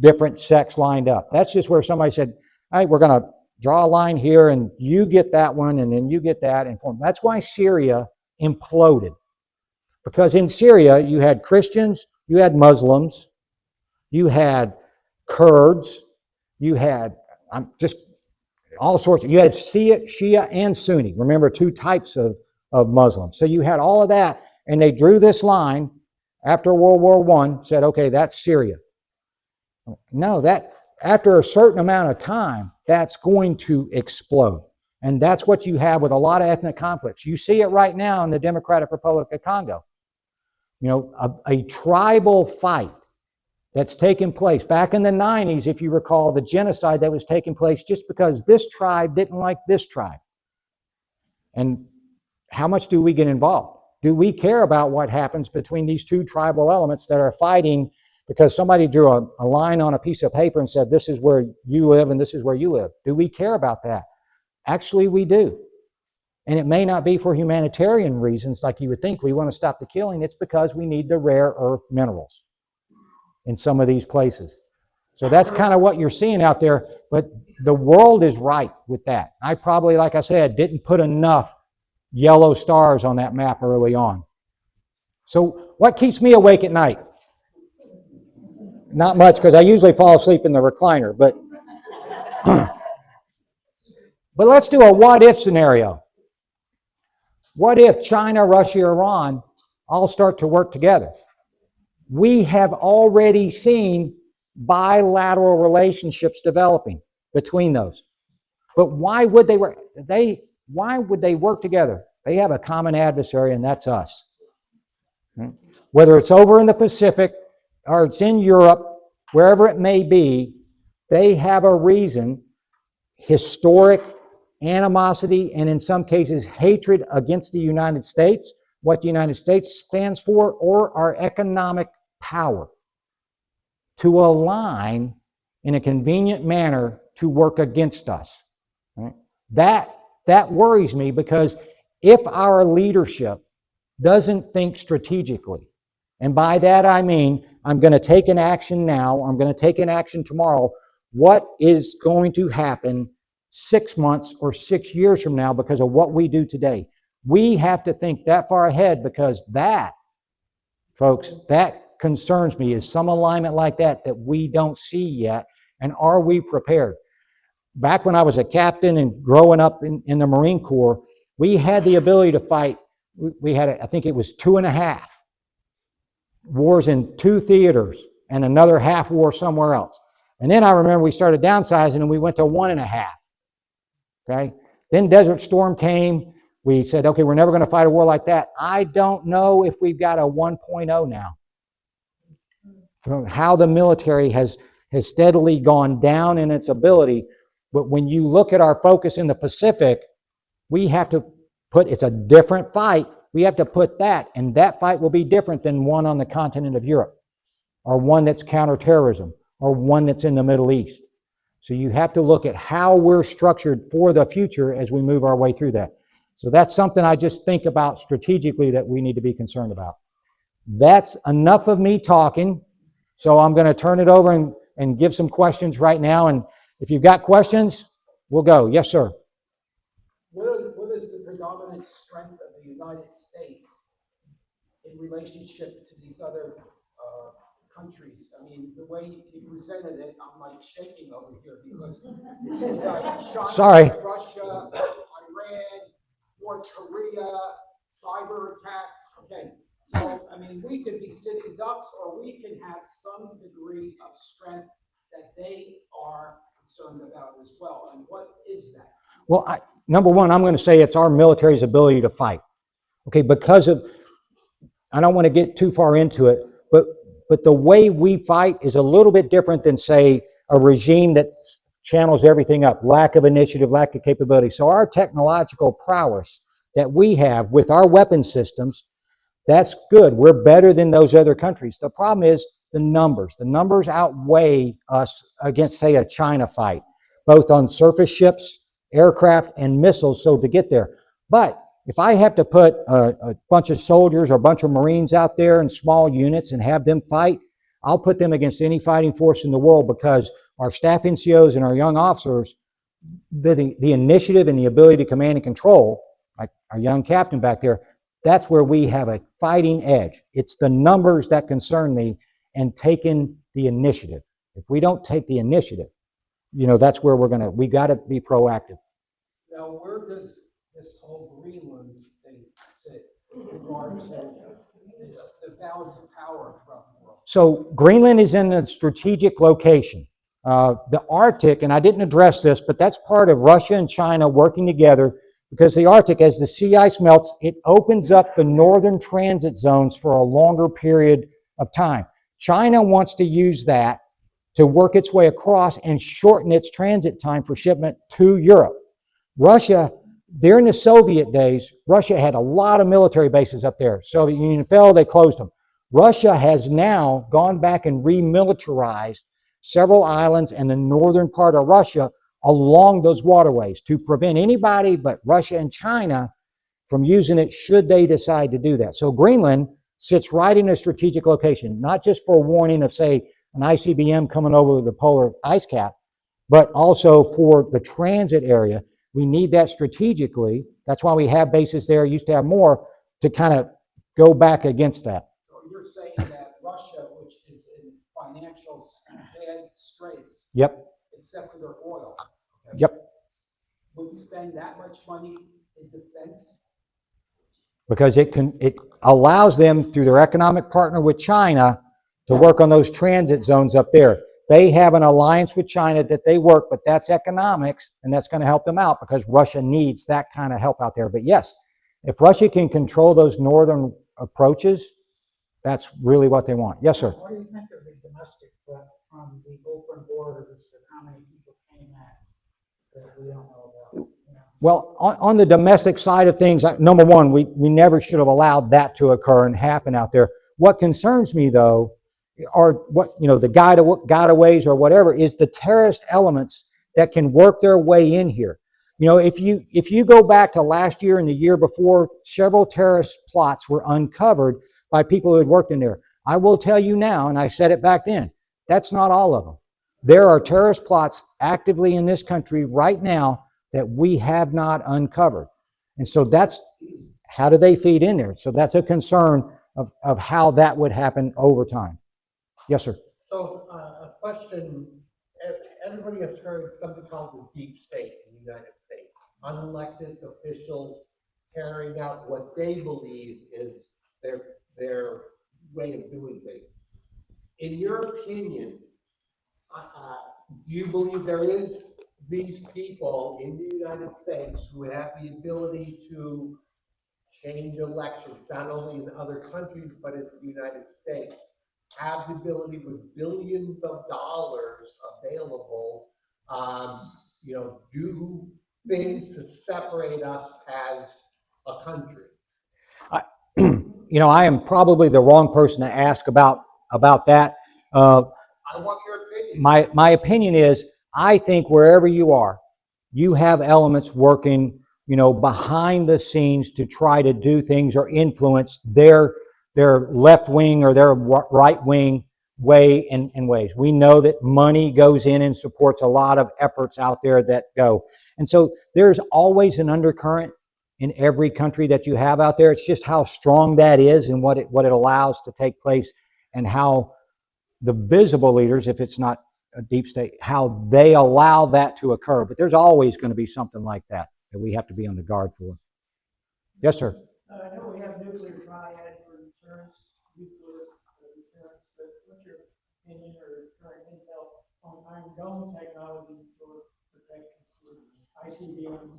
different sects lined up. That's just where somebody said, all right, we're going to draw a line here and you get that one and then you get that. And that's why Syria imploded. Because in Syria, you had Christians, you had Muslims, you had Kurds, you had all sorts. You had Shia and Sunni. Remember, two types of Muslims. So you had all of that, and they drew this line after World War I, said, okay, that's Syria. No, that after a certain amount of time, that's going to explode. And that's what you have with a lot of ethnic conflicts. You see it right now in the Democratic Republic of Congo. A tribal fight that's taken place. Back in the 90s, if you recall, the genocide that was taking place just because this tribe didn't like this tribe. And how much do we get involved? Do we care about what happens between these two tribal elements that are fighting because somebody drew a line on a piece of paper and said, this is where you live and this is where you live? Do we care about that? Actually, we do. And it may not be for humanitarian reasons like you would think. We want to stop the killing. It's because we need the rare earth minerals in some of these places. So that's kind of what you're seeing out there. But the world is right with that. I probably, like I said, didn't put enough yellow stars on that map early on. So what keeps me awake at night? Not much, because I usually fall asleep in the recliner. But let's do a what-if scenario. What if China, Russia, Iran all start to work together? We have already seen bilateral relationships developing between those. But why would they work? Why would they work together? They have a common adversary, and that's us. Whether it's over in the Pacific or it's in Europe, wherever it may be, they have a reason, historic animosity, and in some cases hatred against the United States, what the United States stands for, or our economic power, to align in a convenient manner to work against us. Right? That worries me, because if our leadership doesn't think strategically, and by that I mean I'm going to take an action now, I'm going to take an action tomorrow, what is going to happen 6 months or 6 years from now because of what we do today? We have to think that far ahead, because that, folks, that concerns me, is some alignment like that we don't see yet. And are we prepared? Back when I was a captain and growing up in the Marine Corps, we had the ability to fight. We had, I think it was 2.5 wars in 2 theaters and another half war somewhere else. And then I remember we started downsizing and we went to 1.5. Okay? Then Desert Storm came. We said, okay, we're never going to fight a war like that. I don't know if we've got a 1.0 now. From how the military has steadily gone down in its ability. But when you look at our focus in the Pacific, we have to put, it's a different fight. We have to put that, and that fight will be different than one on the continent of Europe, or one that's counterterrorism, or one that's in the Middle East. So you have to look at how we're structured for the future as we move our way through that. So that's something I just think about strategically that we need to be concerned about. That's enough of me talking. So I'm going to turn it over and give some questions right now. And if you've got questions, we'll go. Yes, sir. What is the predominant strength of the United States in relationship to these other countries? I mean, the way you presented it, I'm like shaking over here, because you got China, Russia, Iran, North Korea, cyber attacks. Okay, so I mean, we could be sitting ducks, or we can have some degree of strength that they are concerned about as well. And what is that? Well, number one, I'm going to say it's our military's ability to fight. Okay, because of, I don't want to get too far into it, but the way we fight is a little bit different than, say, a regime that channels everything up, lack of initiative, lack of capability. So our technological prowess that we have with our weapon systems, that's good. We're better than those other countries. The problem is the numbers. The numbers outweigh us against, say, a China fight, both on surface ships, aircraft, and missiles, so to get there. But if I have to put a bunch of soldiers or a bunch of Marines out there in small units and have them fight, I'll put them against any fighting force in the world, because our staff NCOs and our young officers, the initiative and the ability to command and control, like our young captain back there, that's where we have a fighting edge. It's the numbers that concern me, and taking the initiative. If we don't take the initiative, that's where we got to be proactive. Now, where does this whole Greenland thing sit in regard to the balance of power throughout the world? So Greenland is in a strategic location. The Arctic, and I didn't address this, but that's part of Russia and China working together, because the Arctic, as the sea ice melts, it opens up the northern transit zones for a longer period of time. China wants to use that to work its way across and shorten its transit time for shipment to Europe. Russia, during the Soviet days, Russia had a lot of military bases up there. Soviet Union fell, they closed them. Russia has now gone back and remilitarized several islands in the northern part of Russia along those waterways to prevent anybody but Russia and China from using it should they decide to do that. So Greenland sits right in a strategic location, not just for warning of, say, an ICBM coming over the polar ice cap, but also for the transit area. We need that strategically. That's why we have bases there, used to have more, to kind of go back against that. So you're saying that Russia, which is in financial bad straits, Yep, except for their oil, okay, yep. would spend that much money in defense? Because it allows them, through their economic partner with China, to work on those transit zones up there. They have an alliance with China that they work, but that's economics, and that's going to help them out because Russia needs that kind of help out there. But yes, if Russia can control those northern approaches, that's really what they want. Yes, sir. What do you think of the domestic threat from the open borders and how many people came at that we don't know about? Well, on the domestic side of things, number one, we never should have allowed that to occur and happen out there. What concerns me, though, are what, the gotaways or whatever, is the terrorist elements that can work their way in here. If you go back to last year and the year before, several terrorist plots were uncovered by people who had worked in there. I will tell you now, and I said it back then, that's not all of them. There are terrorist plots actively in this country right now that we have not uncovered. And so that's, how do they feed in there? So that's a concern of how that would happen over time. Yes, sir. So a question, everybody has heard something called the deep state in the United States. Unelected officials carrying out what they believe is their way of doing things. In your opinion, do you believe there is these people in the United States who have the ability to change elections, not only in other countries, but in the United States, have the ability with billions of dollars available, do things to separate us as a country? I am probably the wrong person to ask about that. I want your opinion. My opinion is, I think wherever you are, you have elements working, behind the scenes to try to do things or influence their left wing or their right wing way and ways. We know that money goes in and supports a lot of efforts out there that go. And so there's always an undercurrent in every country that you have out there. It's just how strong that is and what it allows to take place, and how the visible leaders, if it's not a deep state, how they allow that to occur. But there's always going to be something like that we have to be on the guard for. Yes, sir. I know we have nuclear triad for deterrence, nuclear deterrence, but what's your opinion or current intel on Iron Dome technology for protection for ICBM?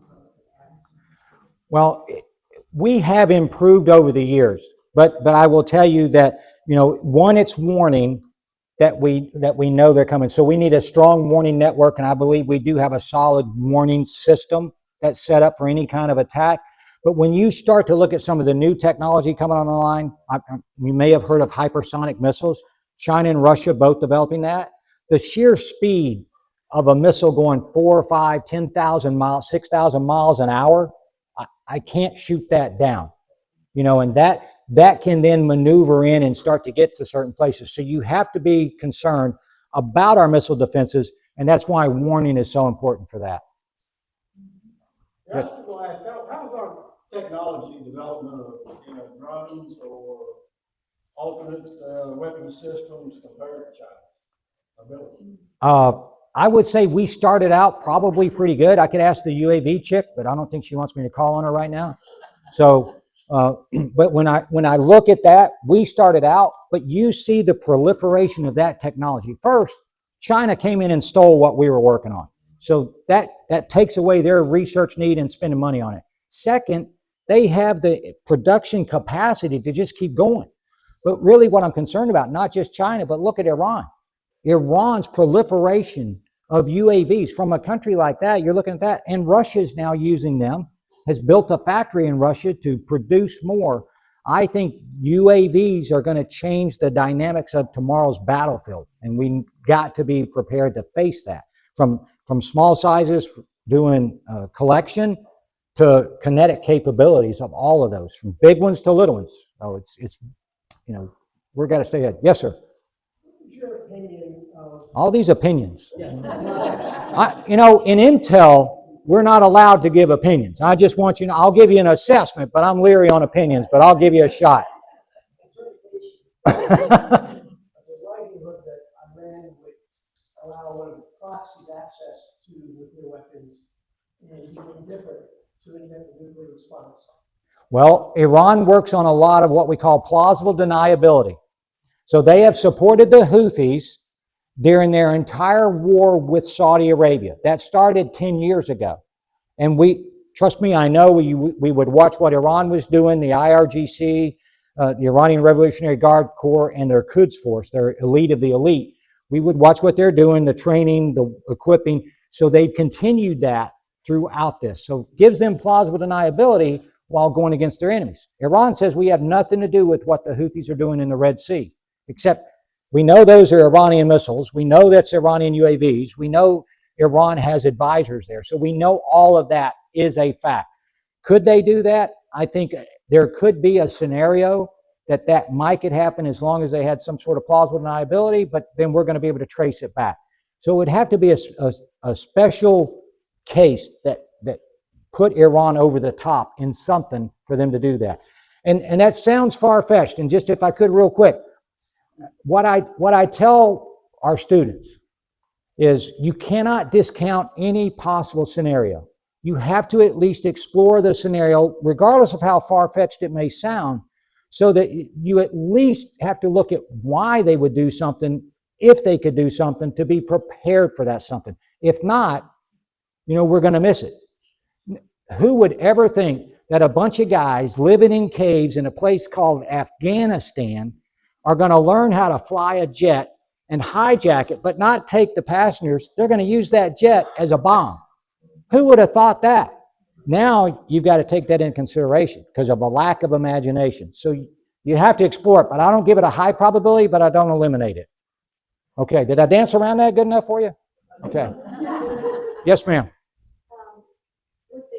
Well, we have improved over the years, but I will tell you that, one, it's warning that we know they're coming. So we need a strong warning network, and I believe we do have a solid warning system that's set up for any kind of attack. But when you start to look at some of the new technology coming on the line, you may have heard of hypersonic missiles. China and Russia both developing that. The sheer speed of a missile going 4 or 5, 10,000 miles, 6,000 miles an hour, I can't shoot that down. And that can then maneuver in and start to get to certain places. So you have to be concerned about our missile defenses, and that's why warning is so important for that. I was going to ask, how's our technology development of drones or alternate weapon systems compared to China's ability? I would say we started out probably pretty good. I could ask the UAV chick, but I don't think she wants me to call on her right now. So, but when I look at that, we started out, but you see the proliferation of that technology. First, China came in and stole what we were working on. So that takes away their research need and spending money on it. Second, they have the production capacity to just keep going. But really what I'm concerned about, not just China, but look at Iran. Iran's proliferation of UAVs from a country like that, you're looking at that, and Russia's now using them, has built a factory in Russia to produce more. I think UAVs are going to change the dynamics of tomorrow's battlefield, and we got to be prepared to face that. From small sizes, doing collection, to kinetic capabilities of all of those, from big ones to little ones. So it's we've got to stay ahead. Yes, sir. What is your opinion All these opinions. In Intel, we're not allowed to give opinions. I just want you to know, I'll give you an assessment, but I'm leery on opinions, but I'll give you a shot. The likelihood that Iran would allow one of the proxies access to nuclear weapons and be indifferent to any type of nuclear response. Well, Iran works on a lot of what we call plausible deniability. So they have supported the Houthis during their entire war with Saudi Arabia. That started 10 years ago. And trust me, I know we would watch what Iran was doing, the IRGC, the Iranian Revolutionary Guard Corps, and their Quds Force, their elite of the elite. We would watch what they're doing, the training, the equipping. So they've continued that throughout this. So it gives them plausible deniability while going against their enemies. Iran says we have nothing to do with what the Houthis are doing in the Red Sea, except we know those are Iranian missiles. We know that's Iranian UAVs. We know Iran has advisors there. So we know all of that is a fact. Could they do that? I think there could be a scenario that might could happen as long as they had some sort of plausible deniability, but then we're going to be able to trace it back. So it would have to be a special case that put Iran over the top in something for them to do that. And that sounds far-fetched. And just if I could real quick, what I tell our students is you cannot discount any possible scenario. You have to at least explore the scenario, regardless of how far-fetched it may sound, so that you at least have to look at why they would do something, if they could do something, to be prepared for that something. If not, we're going to miss it. Who would ever think that a bunch of guys living in caves in a place called Afghanistan are going to learn how to fly a jet and hijack it, but not take the passengers? They're going to use that jet as a bomb. Who would have thought that? Now you've got to take that into consideration because of a lack of imagination. So you have to explore it, but I don't give it a high probability, but I don't eliminate it. Okay, did I dance around that good enough for you? Okay. Yes, ma'am. With the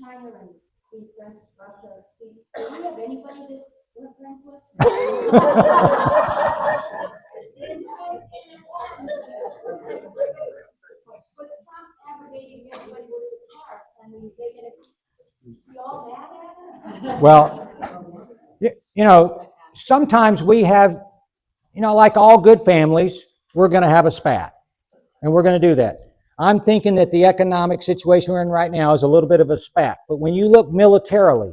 China and the French, Russia, do we have anybody that we're friends with? But Trump aggregating everybody with the charts, I mean, they be all mad at us? Well, sometimes we have, like all good families, we're going to have a spat. And we're going to do that. I'm thinking that the economic situation we're in right now is a little bit of a spat. But when you look militarily,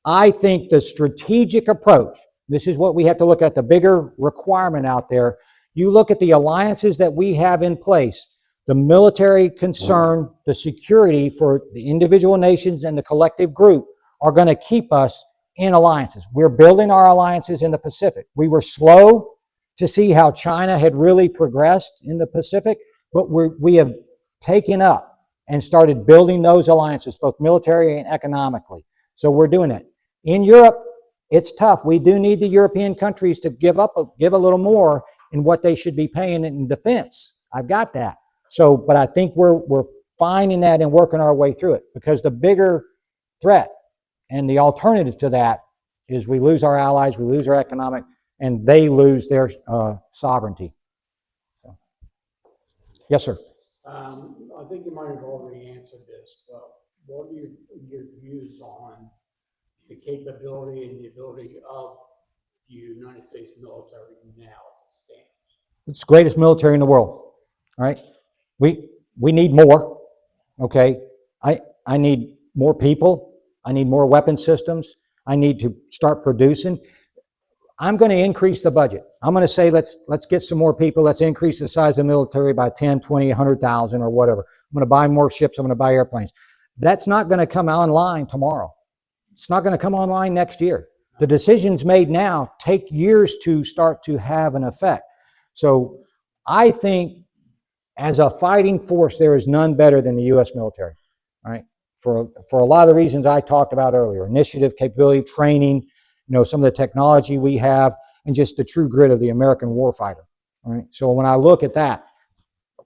I think the strategic approach, this is what we have to look at, the bigger requirement out there. You look at the alliances that we have in place, the military concern, the security for the individual nations and the collective group are going to keep us in alliances. We're building our alliances in the Pacific. We were slow to see how China had really progressed in the Pacific, but we have taken up and started building those alliances, both military and economically. So we're doing it. In Europe, it's tough. We do need the European countries to give a little more in what they should be paying in defense. I've got that. So, but I think we're finding that and working our way through it, because the bigger threat and the alternative to that is we lose our allies, we lose our economic, and they lose their sovereignty. So. Yes, sir. I think you might have already answered this, but what are your views on the capability and the ability of the United States military now as it stands? It's the greatest military in the world. All right. We need more. Okay. I need more people. I need more weapon systems. I need to start producing. I'm going to increase the budget. I'm going to say, let's get some more people. Let's increase the size of the military by 10, 20, 100,000 or whatever. I'm going to buy more ships. I'm going to buy airplanes. That's not going to come online tomorrow. It's not going to come online next year. The decisions made now take years to start to have an effect. So I think as a fighting force, there is none better than the U.S. military, all right? For a lot of the reasons I talked about earlier, initiative, capability, training, some of the technology we have, and just the true grit of the American warfighter. All right. So when I look at that,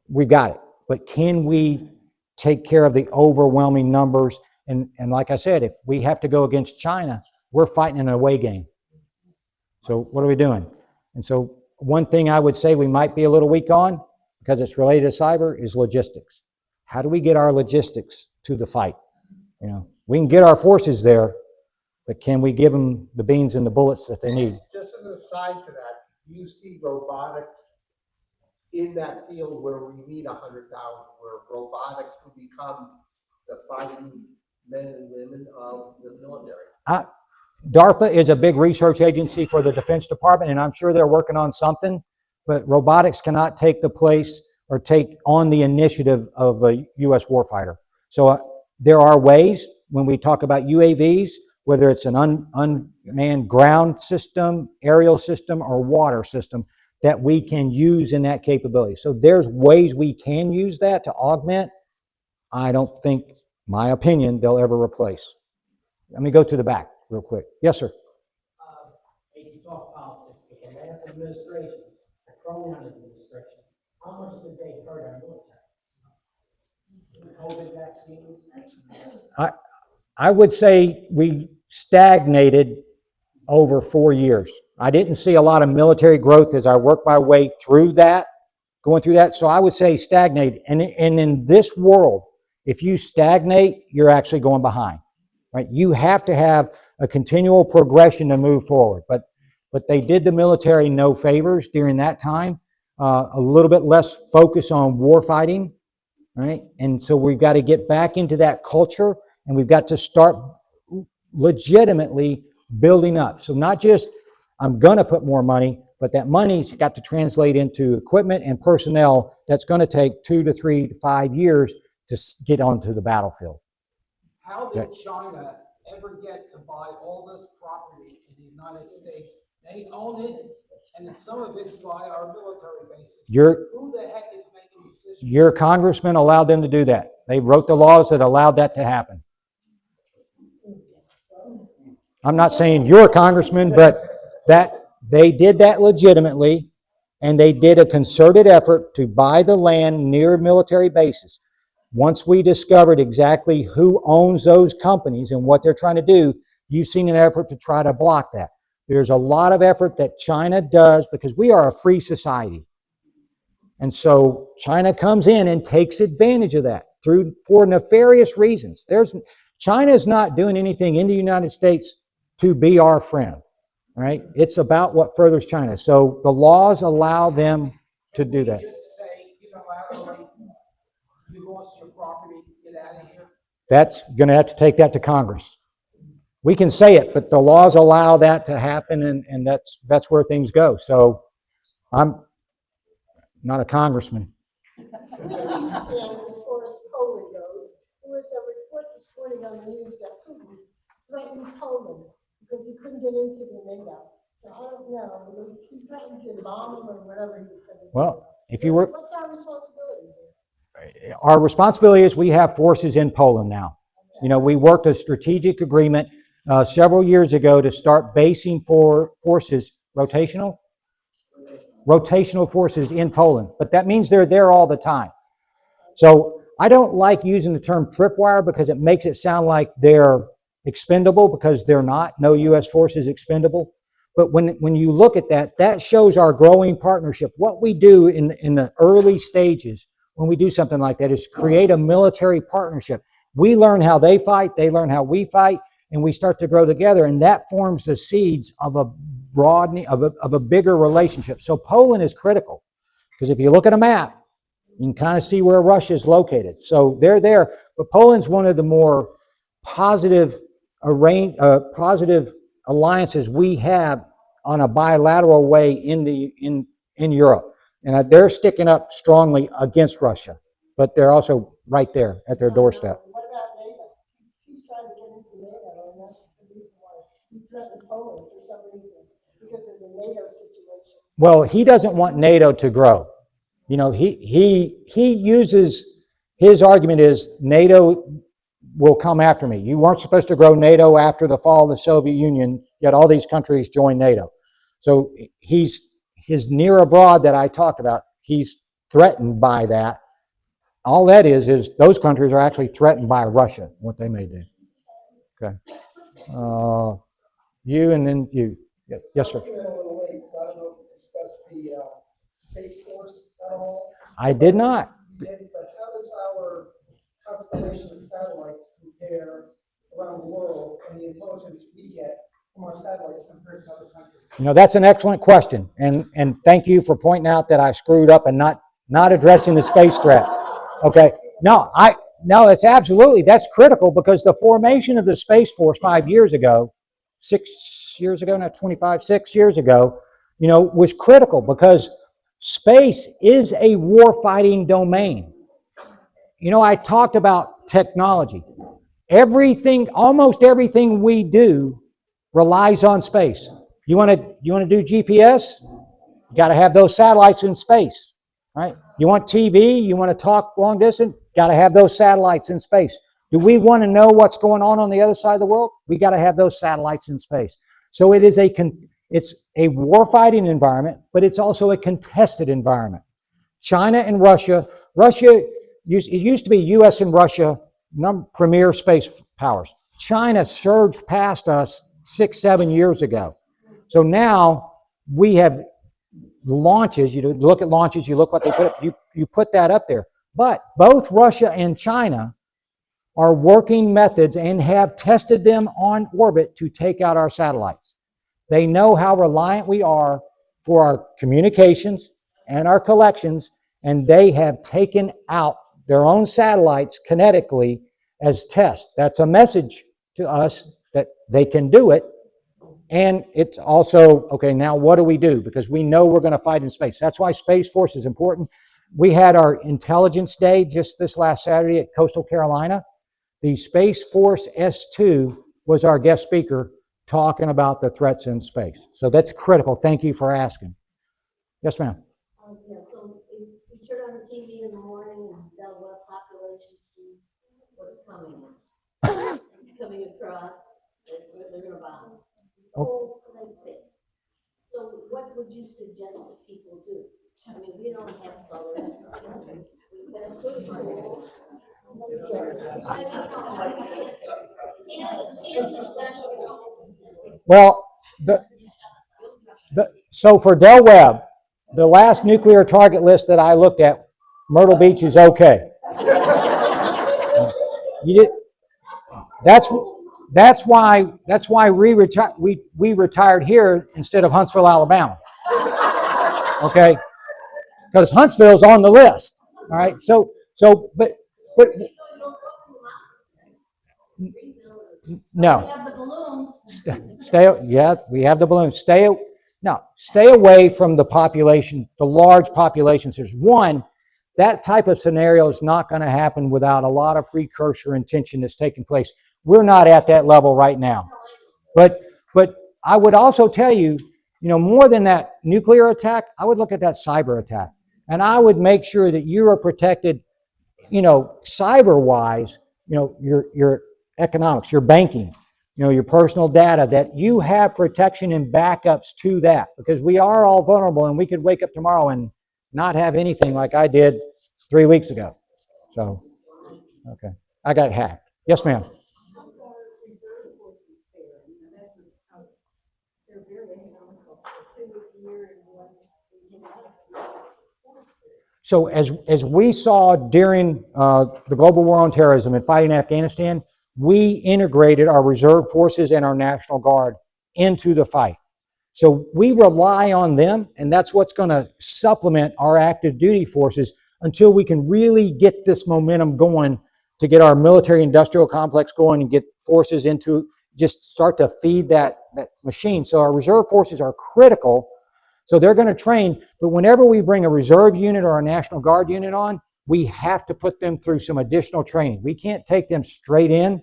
we've got it. But can we take care of the overwhelming numbers? And like I said, if we have to go against China, we're fighting an away game. So what are we doing? And so one thing I would say we might be a little weak on, because it's related to cyber, is logistics. How do we get our logistics to the fight? You know, we can get our forces there, but can we give them the beans and the bullets that they need? Just as an aside to that, do you see robotics in that field where we need 100,000, where robotics will become the fighting men and women of the military? DARPA is a big research agency for the Defense Department, and I'm sure they're working on something, but robotics cannot take the place or take on the initiative of a U.S. warfighter. So there are ways when we talk about UAVs, whether it's an unmanned ground system, aerial system, or water system, that we can use in that capability. So there's ways we can use that to augment. I don't think, my opinion, they'll ever replace. Let me go to the back real quick. Yes, sir. If you talk politics, with the last administration, the Cronin administration, how much did they hurt our military? COVID vaccines? I would say we stagnated over 4 years. I didn't see a lot of military growth as I worked my way through that, going through that. So I would say stagnated. And in this world, if you stagnate, you're actually going behind, right? You have to have a continual progression to move forward. But they did the military no favors during that time. A little bit less focus on war fighting, right? And so we've got to get back into that culture, and we've got to start legitimately building up. So not just, I'm going to put more money, but that money's got to translate into equipment and personnel that's going to take 2 to 3 to 5 years to get onto the battlefield. How did China ever get to buy all this property in the United States? They own it, and then some of it's by our military bases. Who the heck is making decisions? Your congressman allowed them to do that. They wrote the laws that allowed that to happen. I'm not saying you're a congressman, but that they did that legitimately, and they did a concerted effort to buy the land near military bases. Once we discovered exactly who owns those companies and what they're trying to do, you've seen an effort to try to block that. There's a lot of effort that China does because we are a free society. And so China comes in and takes advantage of that for nefarious reasons. China is not doing anything in the United States to be our friend, right? It's about what furthers China. So the laws allow them to do that. Just say unilaterally, you lost your property, get out of here. That's going to have to take that to Congress. We can say it, but the laws allow that to happen, and that's where things go. So I'm not a congressman. Where do you stand as far as Poland goes? There was a report this morning on the news that Putin threatened Poland because he couldn't get into the NATO. So I don't know, he threatened to bomb them or whatever he said. Well, if you were, What's our responsibility here? our responsibility is we have forces in Poland now. You know, we worked a strategic agreement several years ago to start basing forces, rotational forces in Poland. But that means they're there all the time. So I don't like using the term tripwire because it makes it sound like they're expendable, because they're not. No U.S. force is expendable. But when you look at that, that shows our growing partnership. What we do in the early stages when we do something like that is create a military partnership. We learn how they fight, they learn how we fight, and we start to grow together, and that forms the seeds of a broadening, of a bigger relationship. So Poland is critical, because if you look at a map, you can kind of see where Russia is located. So they're there, but Poland's one of the more positive alliances we have on a bilateral way in Europe, and they're sticking up strongly against Russia, but they're also right there at their doorstep. What about NATO? He's trying to get into NATO, and that's the reason why he threatened Poland for some reason, because of the NATO situation. Well, he doesn't want NATO to grow. You know, he uses, his argument is NATO will come after me. You weren't supposed to grow NATO after the fall of the Soviet Union, yet all these countries joined NATO. So his near abroad that I talked about, he's threatened by that. All that is those countries are actually threatened by Russia, what they may do. Okay. You and then you. Yes, sir. I came in a little late, so I don't know if we discussed the the Space Force at all? I did not. You did, but how does our constellation of satellites compare around the world and the intelligence we get from our satellites compared to other countries? You know, that's an excellent question, and thank you for pointing out that I screwed up and not addressing the space threat. Okay, no, it's absolutely, that's critical, because the formation of the Space Force 5 years ago, 6 years ago, not 25, 6 years ago, you know, was critical because space is a warfighting domain. You know, I talked about technology. Everything, almost everything we do relies on space. You want to do GPS? You got to have those satellites in space, right? You want TV? You want to talk long distance? Got to have those satellites in space. Do we want to know what's going on the other side of the world? We got to have those satellites in space. So it's a warfighting environment, but it's also a contested environment. China and Russia. It used to be U.S. and Russia, premier space powers. China surged past us 6, 7 years ago. So now we have launches. You look at launches, you look what they put up, you put that up there. But both Russia and China are working methods and have tested them on orbit to take out our satellites. They know how reliant we are for our communications and our collections, and they have taken out their own satellites kinetically as tests. That's a message to us that they can do it. And it's also, okay, now what do we do? Because we know we're going to fight in space. That's why Space Force is important. We had our Intelligence Day just this last Saturday at Coastal Carolina. The Space Force S2 was our guest speaker talking about the threats in space. So that's critical. Thank you for asking. Yes, ma'am. Yeah, so if you turn on the TV in the morning and the world population sees what's coming. It's coming across, they're gonna bomb us. The whole United States. So what would you suggest that people do? I mean, we don't have solar energy. We've been to school. Well, so for Del Webb, the last nuclear target list that I looked at, Myrtle Beach is okay. That's why we retired here instead of Huntsville, Alabama. Okay, because Huntsville's on the list. All right, but no. We have the balloon. Yeah, we have the balloons. Stay away from the population, the large population centers. One, that type of scenario is not going to happen without a lot of precursor intention that's taking place. We're not at that level right now. But I would also tell you, more than that nuclear attack, I would look at that cyber attack. And I would make sure that you are protected, cyber-wise, your economics, your banking, your personal data, that you have protection and backups to that, because we are all vulnerable and we could wake up tomorrow and not have anything like I did 3 weeks ago. So, okay. I got hacked. Yes, ma'am. So as we saw during the global war on terrorism and fighting Afghanistan, we integrated our reserve forces and our National Guard into the fight. So we rely on them, and that's what's going to supplement our active duty forces until we can really get this momentum going to get our military industrial complex going and get forces into, just start to feed that machine. So our reserve forces are critical. So they're going to train, but whenever we bring a reserve unit or a National Guard unit on, we have to put them through some additional training. We can't take them straight in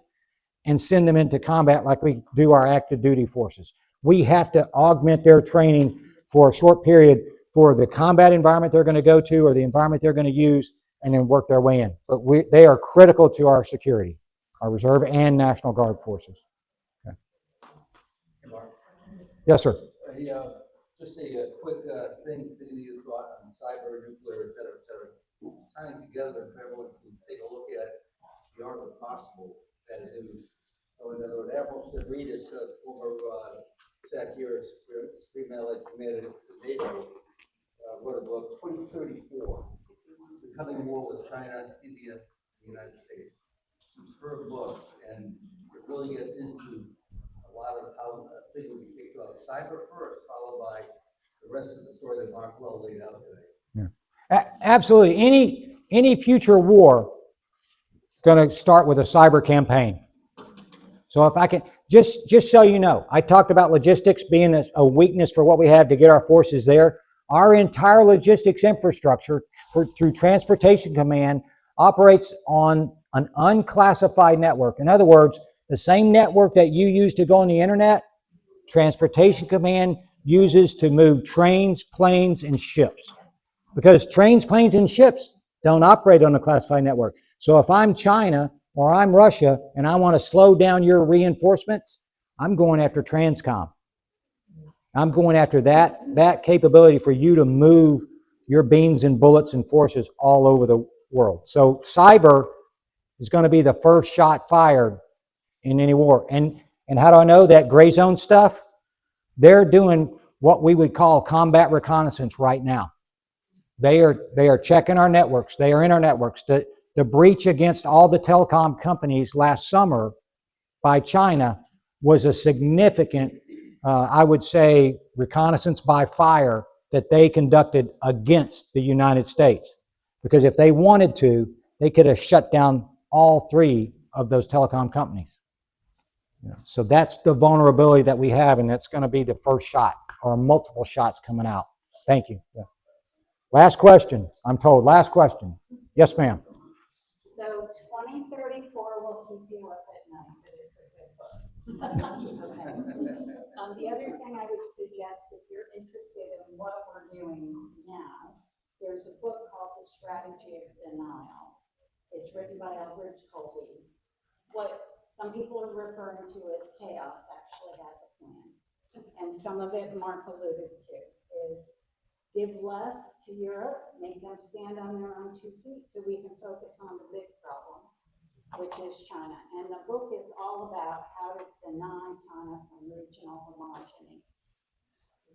and send them into combat like we do our active duty forces. We have to augment their training for a short period for the combat environment they're going to go to or the environment they're going to use, and then work their way in. But they are critical to our security, our reserve and National Guard forces. Okay. Yes, sir. Just a quick thing you thought on cyber, nuclear, et cetera, tying together for everyone to take a look at the art of the possible that is used. So in other words, Admiral Stavridis, former SAC here, Supreme Allied Commander to NATO, wrote a book, 2034, The Coming War with China, India, the United States. Superb book, and it really gets into a lot of how things will be kicked off. Cyber first, followed by the rest of the story that Mark well laid out today. Absolutely. Any future war going to start with a cyber campaign. So if I can, just so you know, I talked about logistics being a weakness for what we have to get our forces there. Our entire logistics infrastructure through Transportation Command operates on an unclassified network. In other words, the same network that you use to go on the internet, Transportation Command uses to move trains, planes, and ships. Because trains, planes, and ships don't operate on a classified network. So if I'm China or I'm Russia and I want to slow down your reinforcements, I'm going after Transcom. I'm going after that capability for you to move your beams and bullets and forces all over the world. So cyber is going to be the first shot fired in any war. And how do I know that gray zone stuff? They're doing what we would call combat reconnaissance right now. They are checking our networks. They are in our networks. The breach against all the telecom companies last summer by China was a significant, I would say, reconnaissance by fire that they conducted against the United States. Because if they wanted to, they could have shut down all three of those telecom companies. So that's the vulnerability that we have, and that's going to be the first shot or multiple shots coming out. Thank you. Yeah. Last question, I'm told. Last question. Yes, ma'am. So 2034 will keep you up at night, but it's a good book. Okay. The other thing I would suggest, if you're interested in what we're doing now, there's a book called The Strategy of Denial. It's written by Elbridge Colby. What some people are referring to as chaos actually has a plan. And some of it Mark alluded to is give less to Europe, make them stand on their own 2 feet so we can focus on the big problem, which is China. And the book is all about how to deny China from regional homogeny,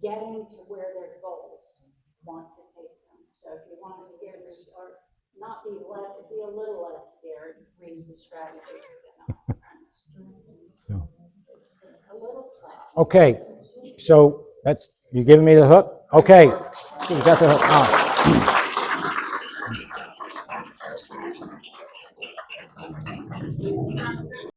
getting to where their goals want to take them. So if you want to scare this or not be less, be a little less scared, read The Strategy of Denial. It's a little tough. Okay, so that's, you giving me the hook? Okay, you got the hook. All right.